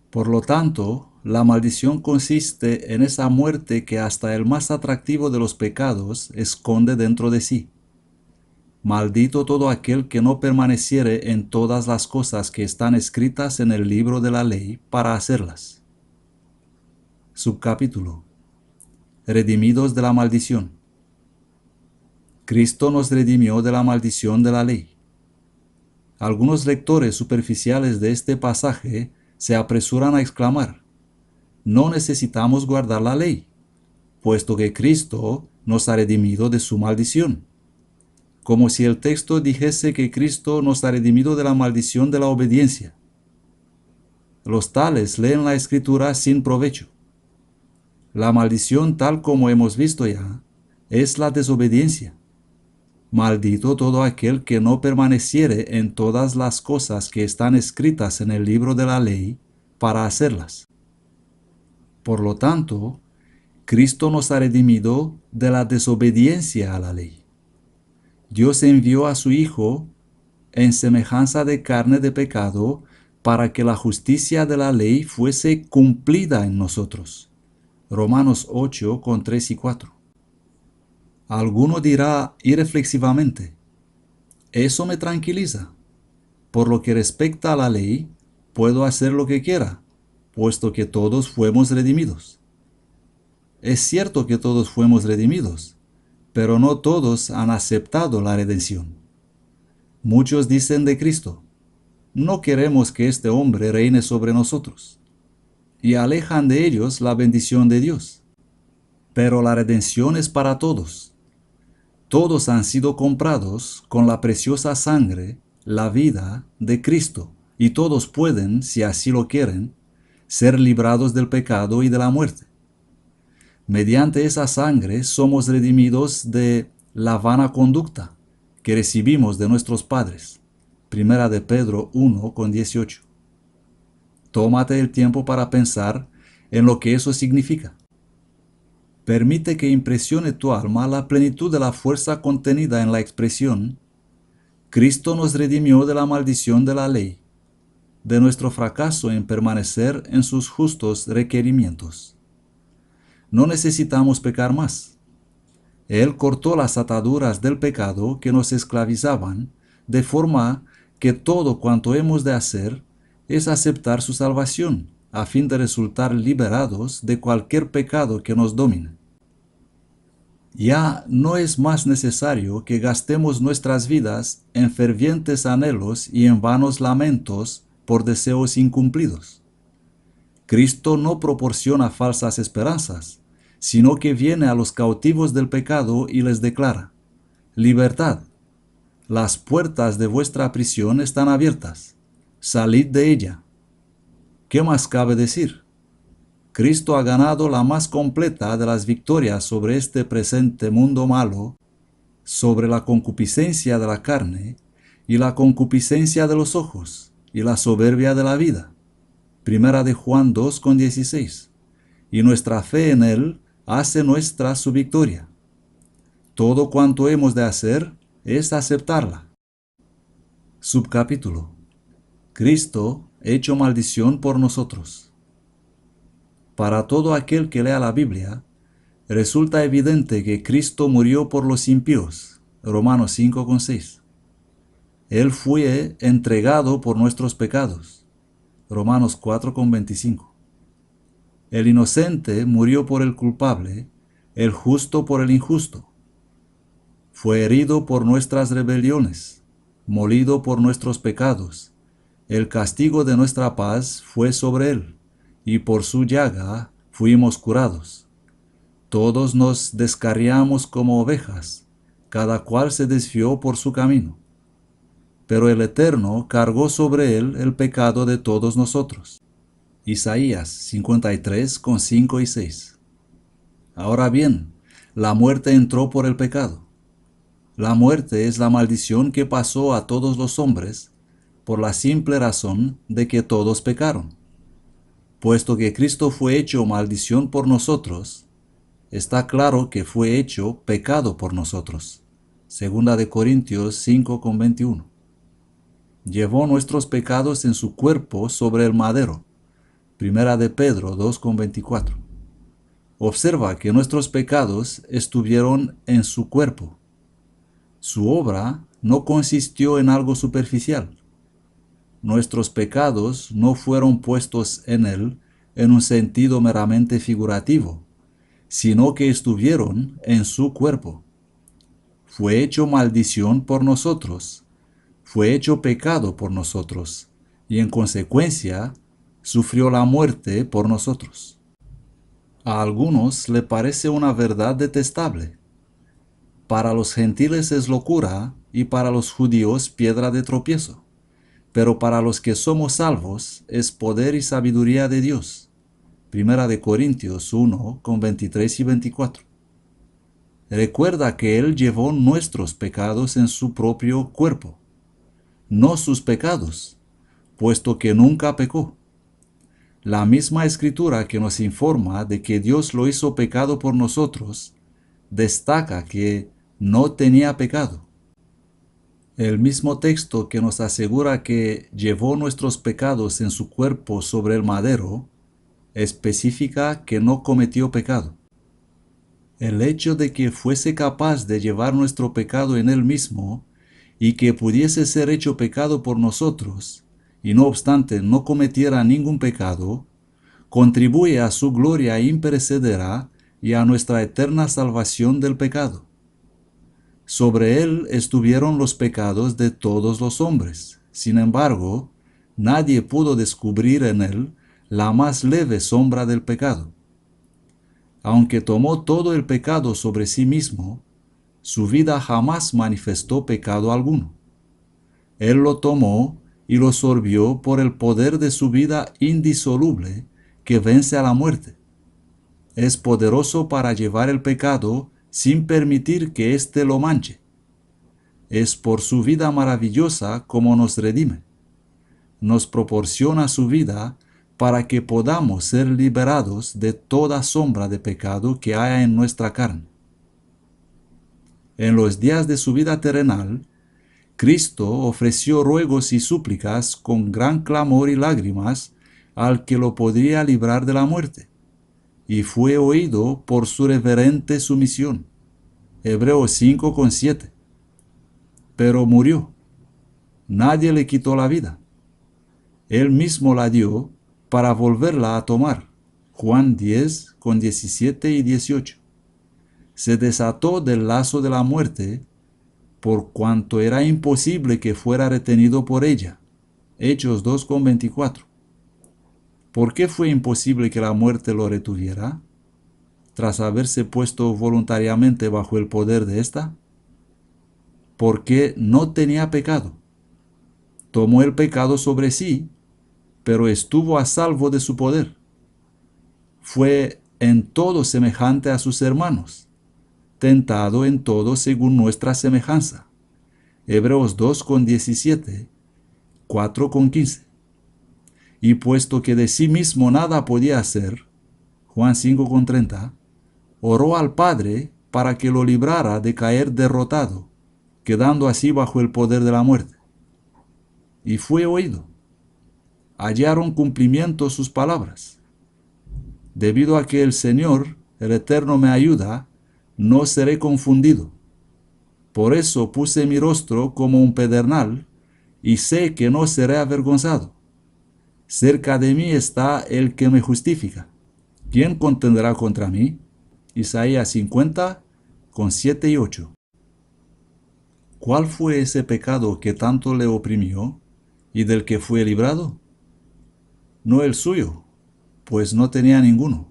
Por lo tanto, la maldición consiste en esa muerte que hasta el más atractivo de los pecados esconde dentro de sí. Maldito todo aquel que no permaneciere en todas las cosas que están escritas en el libro de la ley para hacerlas. Subcapítulo: Redimidos de la maldición. Cristo nos redimió de la maldición de la ley. Algunos lectores superficiales de este pasaje se apresuran a exclamar: no necesitamos guardar la ley, puesto que Cristo nos ha redimido de su maldición. Como si el texto dijese que Cristo nos ha redimido de la maldición de la obediencia. Los tales leen la Escritura sin provecho. La maldición, tal como hemos visto ya, es la desobediencia. Maldito todo aquel que no permaneciere en todas las cosas que están escritas en el libro de la ley para hacerlas. Por lo tanto, Cristo nos ha redimido de la desobediencia a la ley. Dios envió a su Hijo en semejanza de carne de pecado para que la justicia de la ley fuese cumplida en nosotros. Romanos 8:3 y 4. Alguno dirá irreflexivamente: eso me tranquiliza. Por lo que respecta a la ley, puedo hacer lo que quiera, puesto que todos fuimos redimidos. Es cierto que todos fuimos redimidos, pero no todos han aceptado la redención. Muchos dicen de Cristo: no queremos que este hombre reine sobre nosotros, y alejan de ellos la bendición de Dios. Pero la redención es para todos. Todos han sido comprados con la preciosa sangre, la vida de Cristo, y todos pueden, si así lo quieren, ser librados del pecado y de la muerte. Mediante esa sangre somos redimidos de la vana conducta que recibimos de nuestros padres. Primera de Pedro 1:18. Tómate el tiempo para pensar en lo que eso significa. Permite que impresione tu alma la plenitud de la fuerza contenida en la expresión: Cristo nos redimió de la maldición de la ley, de nuestro fracaso en permanecer en sus justos requerimientos. No necesitamos pecar más. Él cortó las ataduras del pecado que nos esclavizaban, de forma que todo cuanto hemos de hacer es aceptar su salvación, a fin de resultar liberados de cualquier pecado que nos domine. Ya no es más necesario que gastemos nuestras vidas en fervientes anhelos y en vanos lamentos por deseos incumplidos. Cristo no proporciona falsas esperanzas, sino que viene a los cautivos del pecado y les declara: libertad, las puertas de vuestra prisión están abiertas, salid de ella. ¿Qué más cabe decir? Cristo ha ganado la más completa de las victorias sobre este presente mundo malo, sobre la concupiscencia de la carne y la concupiscencia de los ojos y la soberbia de la vida. Primera de Juan 2:16. Y nuestra fe en Él hace nuestra su victoria. Todo cuanto hemos de hacer es aceptarla. Subcapítulo: Cristo hecho maldición por nosotros. Para todo aquel que lea la Biblia, resulta evidente que Cristo murió por los impíos. Romanos 5:6. Él fue entregado por nuestros pecados. Romanos 4:25. El inocente murió por el culpable, el justo por el injusto. Fue herido por nuestras rebeliones, molido por nuestros pecados. El castigo de nuestra paz fue sobre él, y por su llaga fuimos curados. Todos nos descarriamos como ovejas, cada cual se desvió por su camino. Pero el Eterno cargó sobre él el pecado de todos nosotros. Isaías 53:5 y 6. Ahora bien, la muerte entró por el pecado. La muerte es la maldición que pasó a todos los hombres, por la simple razón de que todos pecaron. Puesto que Cristo fue hecho maldición por nosotros, está claro que fue hecho pecado por nosotros. Segunda de Corintios 5:21. Llevó nuestros pecados en su cuerpo sobre el madero. Primera de Pedro 2:24. Observa que nuestros pecados estuvieron en su cuerpo. Su obra no consistió en algo superficial. Nuestros pecados no fueron puestos en él en un sentido meramente figurativo, sino que estuvieron en su cuerpo. Fue hecho maldición por nosotros, fue hecho pecado por nosotros, y en consecuencia sufrió la muerte por nosotros. A algunos le parece una verdad detestable. Para los gentiles es locura y para los judíos piedra de tropiezo, pero para los que somos salvos es poder y sabiduría de Dios. Primera de Corintios 1:23 y 24. Recuerda que Él llevó nuestros pecados en su propio cuerpo, no sus pecados, puesto que nunca pecó. La misma escritura que nos informa de que Dios lo hizo pecado por nosotros, destaca que no tenía pecado. El mismo texto que nos asegura que llevó nuestros pecados en su cuerpo sobre el madero, especifica que no cometió pecado. El hecho de que fuese capaz de llevar nuestro pecado en él mismo y que pudiese ser hecho pecado por nosotros, y no obstante no cometiera ningún pecado, contribuye a su gloria imperecedera y a nuestra eterna salvación del pecado. Sobre él estuvieron los pecados de todos los hombres. Sin embargo, nadie pudo descubrir en él la más leve sombra del pecado. Aunque tomó todo el pecado sobre sí mismo, su vida jamás manifestó pecado alguno. Él lo tomó y lo sorbió por el poder de su vida indisoluble que vence a la muerte. Es poderoso para llevar el pecado sin permitir que éste lo manche. Es por su vida maravillosa como nos redime. Nos proporciona su vida para que podamos ser liberados de toda sombra de pecado que haya en nuestra carne. En los días de su vida terrenal, Cristo ofreció ruegos y súplicas con gran clamor y lágrimas al que lo podría librar de la muerte, y fue oído por su reverente sumisión. Hebreos 5:7. Pero murió. Nadie le quitó la vida. Él mismo la dio para volverla a tomar. Juan 10:17 y 18. Se desató del lazo de la muerte, por cuanto era imposible que fuera retenido por ella. Hechos 2:24. ¿Por qué fue imposible que la muerte lo retuviera? tras haberse puesto voluntariamente bajo el poder de ésta? Porque no tenía pecado. Tomó el pecado sobre sí, pero estuvo a salvo de su poder. Fue en todo semejante a sus hermanos, tentado en todo según nuestra semejanza. Hebreos 2:17, 4:15. Y puesto que de sí mismo nada podía hacer, Juan 5:30, oró al Padre para que lo librara de caer derrotado, quedando así bajo el poder de la muerte. Y fue oído. Hallaron cumplimiento sus palabras. Debido a que el Señor, el Eterno, me ayuda, no seré confundido. Por eso puse mi rostro como un pedernal, y sé que no seré avergonzado. Cerca de mí está el que me justifica. ¿Quién contenderá contra mí? Isaías 50:7 y 8. ¿Cuál fue ese pecado que tanto le oprimió y del que fue librado? No el suyo, pues no tenía ninguno.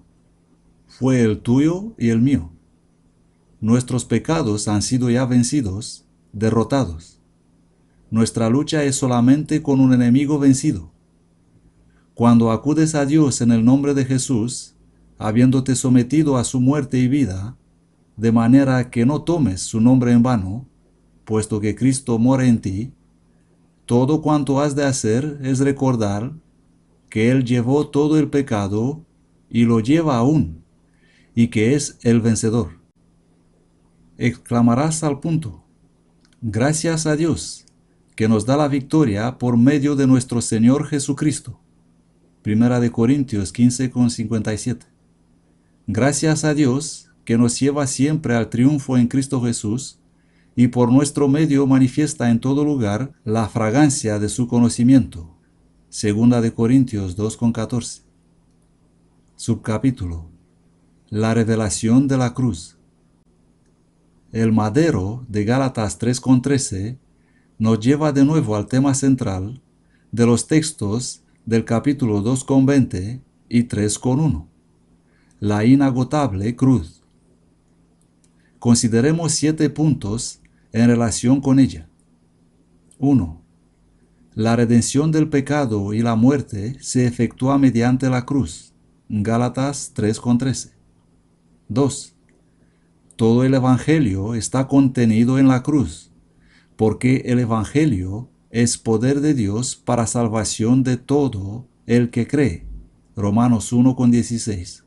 Fue el tuyo y el mío. Nuestros pecados han sido ya vencidos, derrotados. Nuestra lucha es solamente con un enemigo vencido. Cuando acudes a Dios en el nombre de Jesús, habiéndote sometido a su muerte y vida, de manera que no tomes su nombre en vano, puesto que Cristo mora en ti, todo cuanto has de hacer es recordar que Él llevó todo el pecado y lo lleva aún, y que es el vencedor. Exclamarás al punto: gracias a Dios, que nos da la victoria por medio de nuestro Señor Jesucristo. 1 Corintios 15:57. Gracias a Dios, que nos lleva siempre al triunfo en Cristo Jesús, y por nuestro medio manifiesta en todo lugar la fragancia de su conocimiento. 2 Corintios 2:14. Subcapítulo: la revelación de la cruz. El madero de Gálatas 3:13 nos lleva de nuevo al tema central de los textos del capítulo 2:20 y 3:1, la inagotable cruz. Consideremos 7 puntos en relación con ella. 1. La redención del pecado y la muerte se efectúa mediante la cruz. Gálatas 3:13. 2. Todo el Evangelio está contenido en la cruz, porque el Evangelio es poder de Dios para salvación de todo el que cree. Romanos 1:16.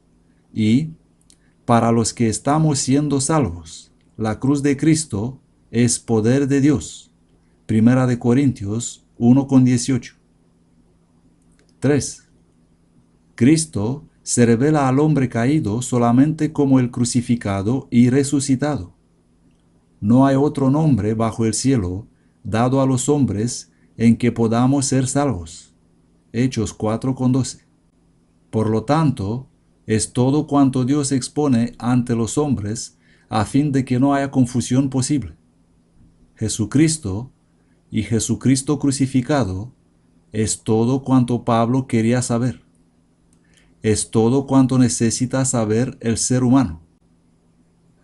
Y para los que estamos siendo salvos, la cruz de Cristo es poder de Dios. 1 Corintios 1:18. 3. Cristo se revela al hombre caído solamente como el crucificado y resucitado. No hay otro nombre bajo el cielo dado a los hombres en que podamos ser salvos. Hechos 4:12. Por lo tanto, es todo cuanto Dios expone ante los hombres a fin de que no haya confusión posible. Jesucristo y Jesucristo crucificado es todo cuanto Pablo quería saber. Es todo cuanto necesita saber el ser humano.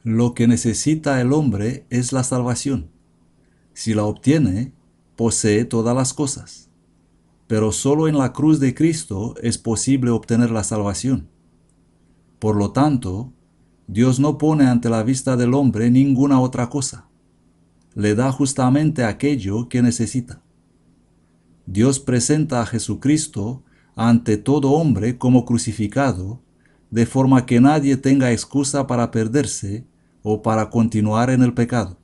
Lo que necesita el hombre es la salvación. Si la obtiene, posee todas las cosas. Pero solo en la cruz de Cristo es posible obtener la salvación. Por lo tanto, Dios no pone ante la vista del hombre ninguna otra cosa. Le da justamente aquello que necesita. Dios presenta a Jesucristo ante todo hombre como crucificado, de forma que nadie tenga excusa para perderse o para continuar en el pecado.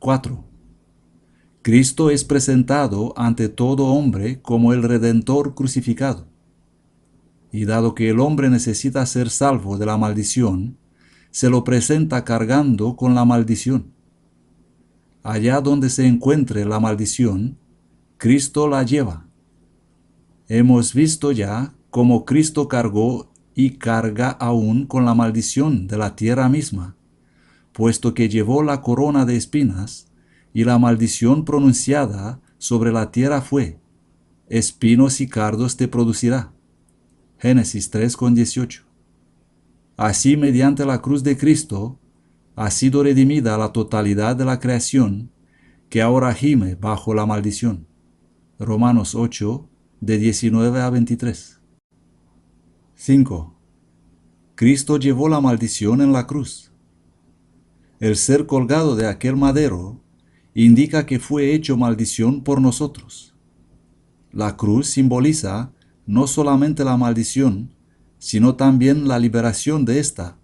4. Cristo es presentado ante todo hombre como el Redentor crucificado. Y dado que el hombre necesita ser salvo de la maldición, se lo presenta cargando con la maldición. Allá donde se encuentre la maldición, Cristo la lleva. Hemos visto ya cómo Cristo cargó y carga aún con la maldición de la tierra misma, puesto que llevó la corona de espinas, y la maldición pronunciada sobre la tierra fue: espinos y cardos te producirá. Génesis 3:18. Así, mediante la cruz de Cristo, ha sido redimida la totalidad de la creación que ahora gime bajo la maldición. Romanos 8, de 19 a 23. 5. Cristo llevó la maldición en la cruz. El ser colgado de aquel madero indica que fue hecho maldición por nosotros. La cruz simboliza no solamente la maldición, sino también la liberación de ésta,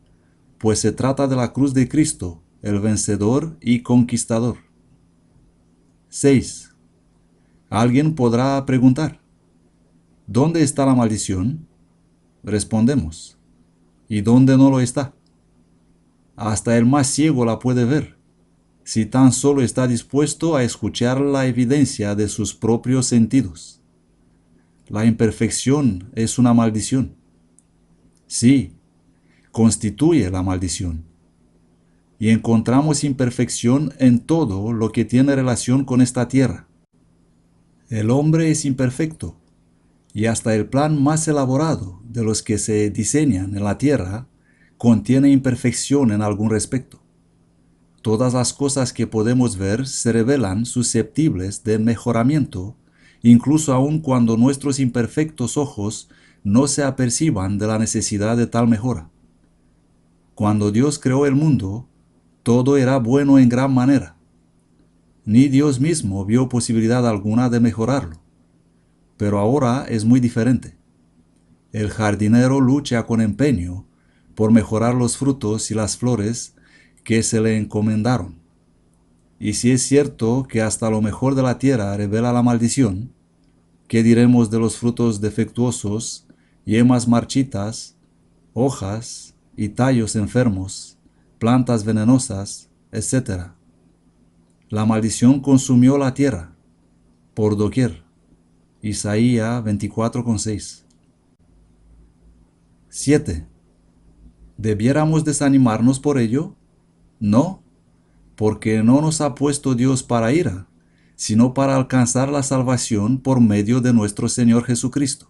pues se trata de la cruz de Cristo, el vencedor y conquistador. 6. Alguien podrá preguntar, ¿dónde está la maldición? Respondemos, ¿y dónde no lo está? Hasta el más ciego la puede ver, si tan solo está dispuesto a escuchar la evidencia de sus propios sentidos. La imperfección es una maldición. Sí, constituye la maldición. Y encontramos imperfección en todo lo que tiene relación con esta tierra. El hombre es imperfecto, y hasta el plan más elaborado de los que se diseñan en la tierra contiene imperfección en algún respecto. Todas las cosas que podemos ver se revelan susceptibles de mejoramiento, incluso aun cuando nuestros imperfectos ojos no se aperciban de la necesidad de tal mejora. Cuando Dios creó el mundo, todo era bueno en gran manera. Ni Dios mismo vio posibilidad alguna de mejorarlo. Pero ahora es muy diferente. El jardinero lucha con empeño por mejorar los frutos y las flores que se le encomendaron. Y si es cierto que hasta lo mejor de la tierra revela la maldición, ¿qué diremos de los frutos defectuosos, yemas marchitas, hojas y tallos enfermos, plantas venenosas, etc.? La maldición consumió la tierra por doquier. Isaías 24,6. 7. ¿Debiéramos desanimarnos por ello? No, porque no nos ha puesto Dios para ira, sino para alcanzar la salvación por medio de nuestro Señor Jesucristo.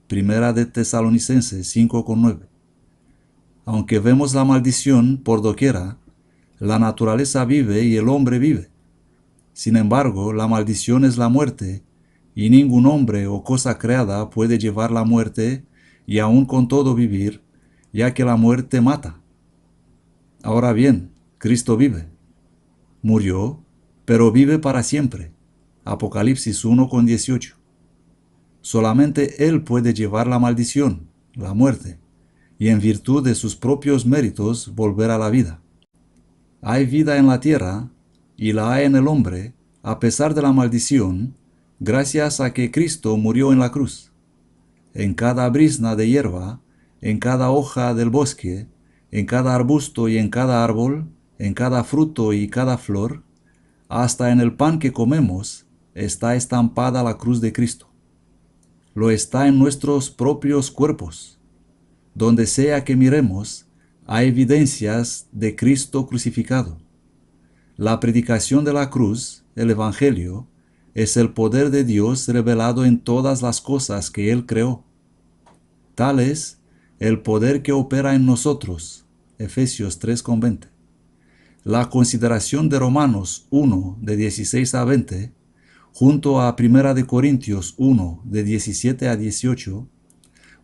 Primera de Tesalonicenses 5,9. Aunque vemos la maldición por doquiera, la naturaleza vive y el hombre vive. Sin embargo, la maldición es la muerte, y ningún hombre o cosa creada puede llevar la muerte y aun con todo vivir, ya que la muerte mata. Ahora bien, Cristo vive. Murió, pero vive para siempre. Apocalipsis 1,18. Solamente Él puede llevar la maldición, la muerte, y en virtud de sus propios méritos volver a la vida. Hay vida en la tierra, y la hay en el hombre, a pesar de la maldición, gracias a que Cristo murió en la cruz. En cada brizna de hierba, en cada hoja del bosque, en cada arbusto y en cada árbol, en cada fruto y cada flor, hasta en el pan que comemos, está estampada la cruz de Cristo. Lo está en nuestros propios cuerpos. Donde sea que miremos, hay evidencias de Cristo crucificado. La predicación de la cruz, el Evangelio, es el poder de Dios revelado en todas las cosas que Él creó. Tal es el poder que opera en nosotros. Efesios 3,20. La consideración de Romanos 1, de 16 a 20, junto a 1 de Corintios 1, de 17 a 18,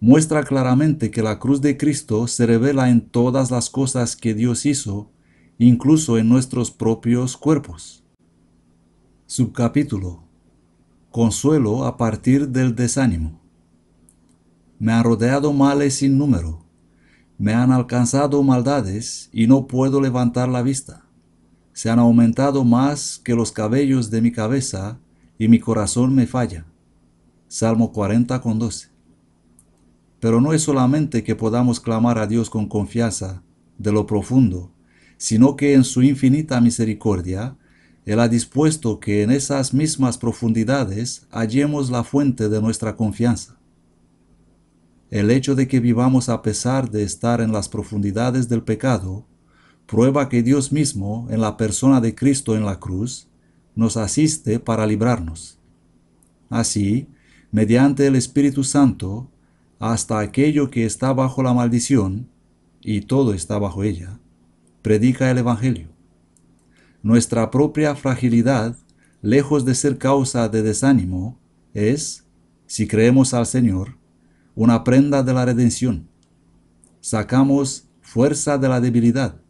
muestra claramente que la cruz de Cristo se revela en todas las cosas que Dios hizo, incluso en nuestros propios cuerpos. Subcapítulo: Consuelo a partir del desánimo. Me han rodeado males sin número, me han alcanzado maldades y no puedo levantar la vista. Se han aumentado más que los cabellos de mi cabeza y mi corazón me falla. Salmo 40,12. Pero no es solamente que podamos clamar a Dios con confianza de lo profundo, sino que en su infinita misericordia, Él ha dispuesto que en esas mismas profundidades hallemos la fuente de nuestra confianza. El hecho de que vivamos a pesar de estar en las profundidades del pecado, prueba que Dios mismo, en la persona de Cristo en la cruz, nos asiste para librarnos. Así, mediante el Espíritu Santo, hasta aquello que está bajo la maldición, y todo está bajo ella, predica el Evangelio. Nuestra propia fragilidad, lejos de ser causa de desánimo, es, si creemos al Señor, una prenda de la redención. Sacamos fuerza de la debilidad.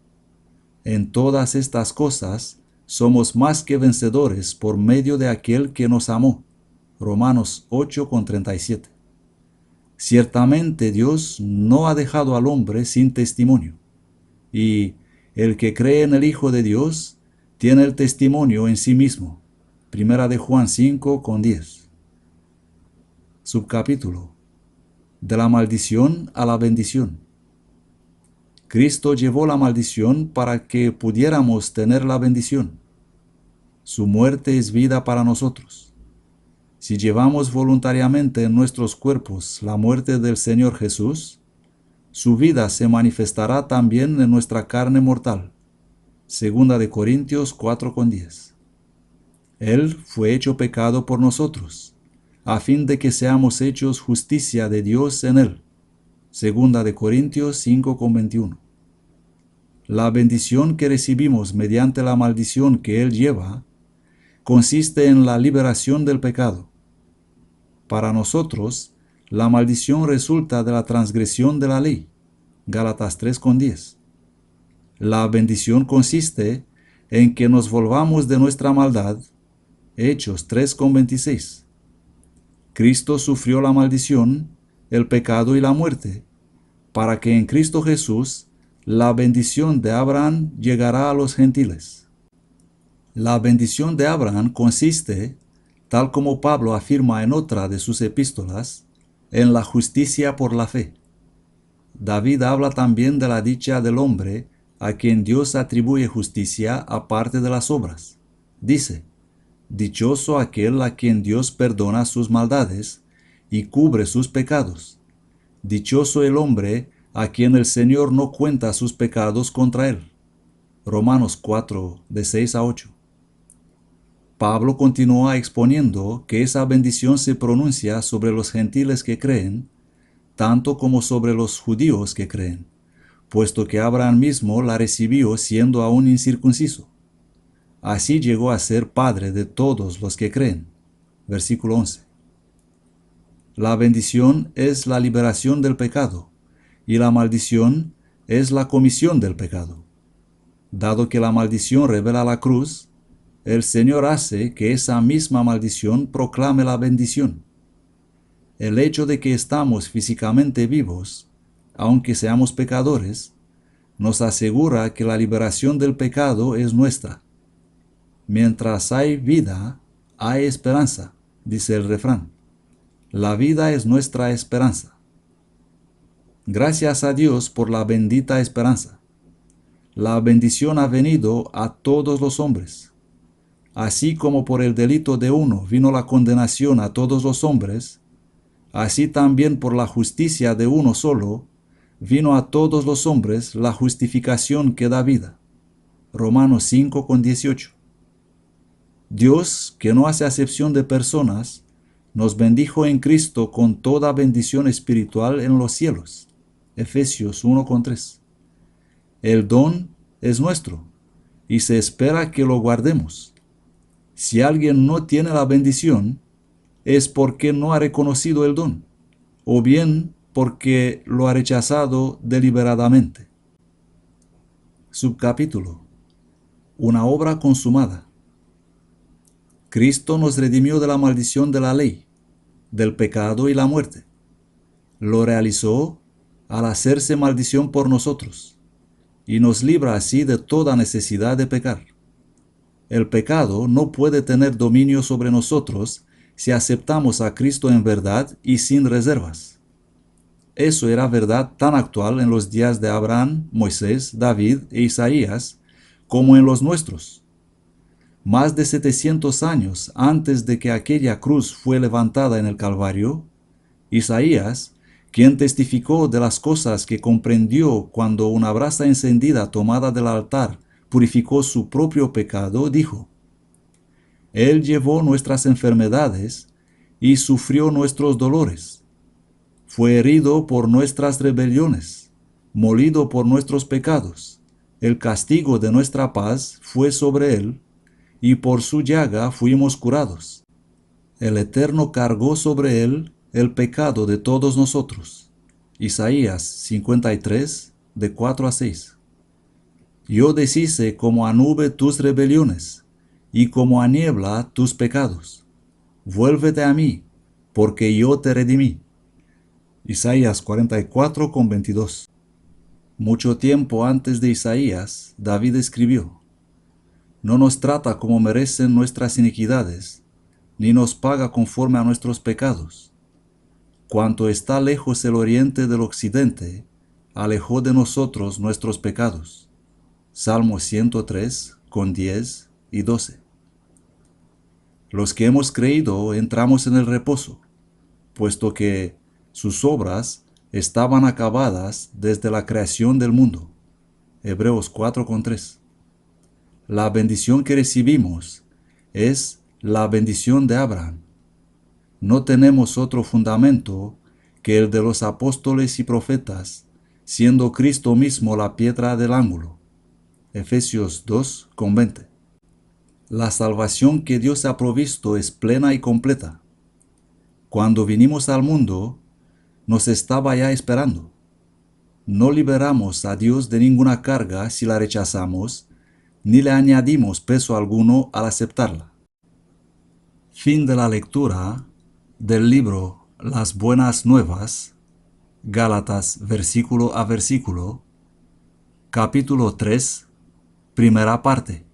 En todas estas cosas somos más que vencedores por medio de aquel que nos amó. Romanos 8:37. Ciertamente Dios no ha dejado al hombre sin testimonio, y el que cree en el Hijo de Dios tiene el testimonio en sí mismo. Primera de Juan 5:10. Subcapítulo: de la maldición a la bendición. Cristo llevó la maldición para que pudiéramos tener la bendición. Su muerte es vida para nosotros. Si llevamos voluntariamente en nuestros cuerpos la muerte del Señor Jesús, su vida se manifestará también en nuestra carne mortal. Segunda de Corintios 4:10. Él fue hecho pecado por nosotros, a fin de que seamos hechos justicia de Dios en él. Segunda de Corintios 5:21. La bendición que recibimos mediante la maldición que él lleva consiste en la liberación del pecado. Para nosotros, la maldición resulta de la transgresión de la ley. Gálatas 3:10. La bendición consiste en que nos volvamos de nuestra maldad. Hechos 3:26. Cristo sufrió la maldición, el pecado y la muerte, para que en Cristo Jesús la bendición de Abraham llegará a los gentiles. La bendición de Abraham consiste, tal como Pablo afirma en otra de sus epístolas, en la justicia por la fe. David habla también de la dicha del hombre a quien Dios atribuye justicia aparte de las obras. Dice: dichoso aquel a quien Dios perdona sus maldades y cubre sus pecados. Dichoso el hombre a quien el Señor no cuenta sus pecados contra él. Romanos 4:6-8. Pablo continúa exponiendo que esa bendición se pronuncia sobre los gentiles que creen, tanto como sobre los judíos que creen, puesto que Abraham mismo la recibió siendo aún incircunciso. Así llegó a ser padre de todos los que creen. Versículo 11. La bendición es la liberación del pecado, y la maldición es la comisión del pecado. Dado que la maldición revela la cruz, el Señor hace que esa misma maldición proclame la bendición. El hecho de que estamos físicamente vivos, aunque seamos pecadores, nos asegura que la liberación del pecado es nuestra. Mientras hay vida, hay esperanza, dice el refrán. La vida es nuestra esperanza. Gracias a Dios por la bendita esperanza. La bendición ha venido a todos los hombres. Así como por el delito de uno vino la condenación a todos los hombres, así también por la justicia de uno solo vino a todos los hombres la justificación que da vida. Romanos 5:18. Dios, que no hace acepción de personas, nos bendijo en Cristo con toda bendición espiritual en los cielos. Efesios 1:3. El don es nuestro y se espera que lo guardemos. Si alguien no tiene la bendición, es porque no ha reconocido el don, o bien porque lo ha rechazado deliberadamente. Subcapítulo: una obra consumada. Cristo nos redimió de la maldición de la ley, del pecado y la muerte. Lo realizó al hacerse maldición por nosotros, y nos libra así de toda necesidad de pecar. El pecado no puede tener dominio sobre nosotros si aceptamos a Cristo en verdad y sin reservas. Eso era verdad tan actual en los días de Abraham, Moisés, David e Isaías como en los nuestros. Más de 700 años antes de que aquella cruz fue levantada en el Calvario, Isaías, quien testificó de las cosas que comprendió cuando una brasa encendida tomada del altar purificó su propio pecado, dijo: Él llevó nuestras enfermedades y sufrió nuestros dolores. Fue herido por nuestras rebeliones, molido por nuestros pecados. El castigo de nuestra paz fue sobre él, y por su llaga fuimos curados. El Eterno cargó sobre él el pecado de todos nosotros. Isaías 53, de 4 a 6. Yo deshice como a nube tus rebeliones, y como a niebla tus pecados. Vuélvete a mí, porque yo te redimí. Isaías 44, 22. Mucho tiempo antes de Isaías, David escribió: No nos trata como merecen nuestras iniquidades, ni nos paga conforme a nuestros pecados. Cuanto está lejos el oriente del occidente, alejó de nosotros nuestros pecados. Salmo 103, con 10 y 12. Los que hemos creído entramos en el reposo, puesto que sus obras estaban acabadas desde la creación del mundo. Hebreos 4:3. La bendición que recibimos es la bendición de Abraham. No tenemos otro fundamento que el de los apóstoles y profetas, siendo Cristo mismo la piedra del ángulo. Efesios 2:20. La salvación que Dios ha provisto es plena y completa. Cuando vinimos al mundo, nos estaba ya esperando. No liberamos a Dios de ninguna carga si la rechazamos, ni le añadimos peso alguno al aceptarla. Fin de la lectura del libro Las Buenas Nuevas, Gálatas versículo a versículo, capítulo 3, primera parte.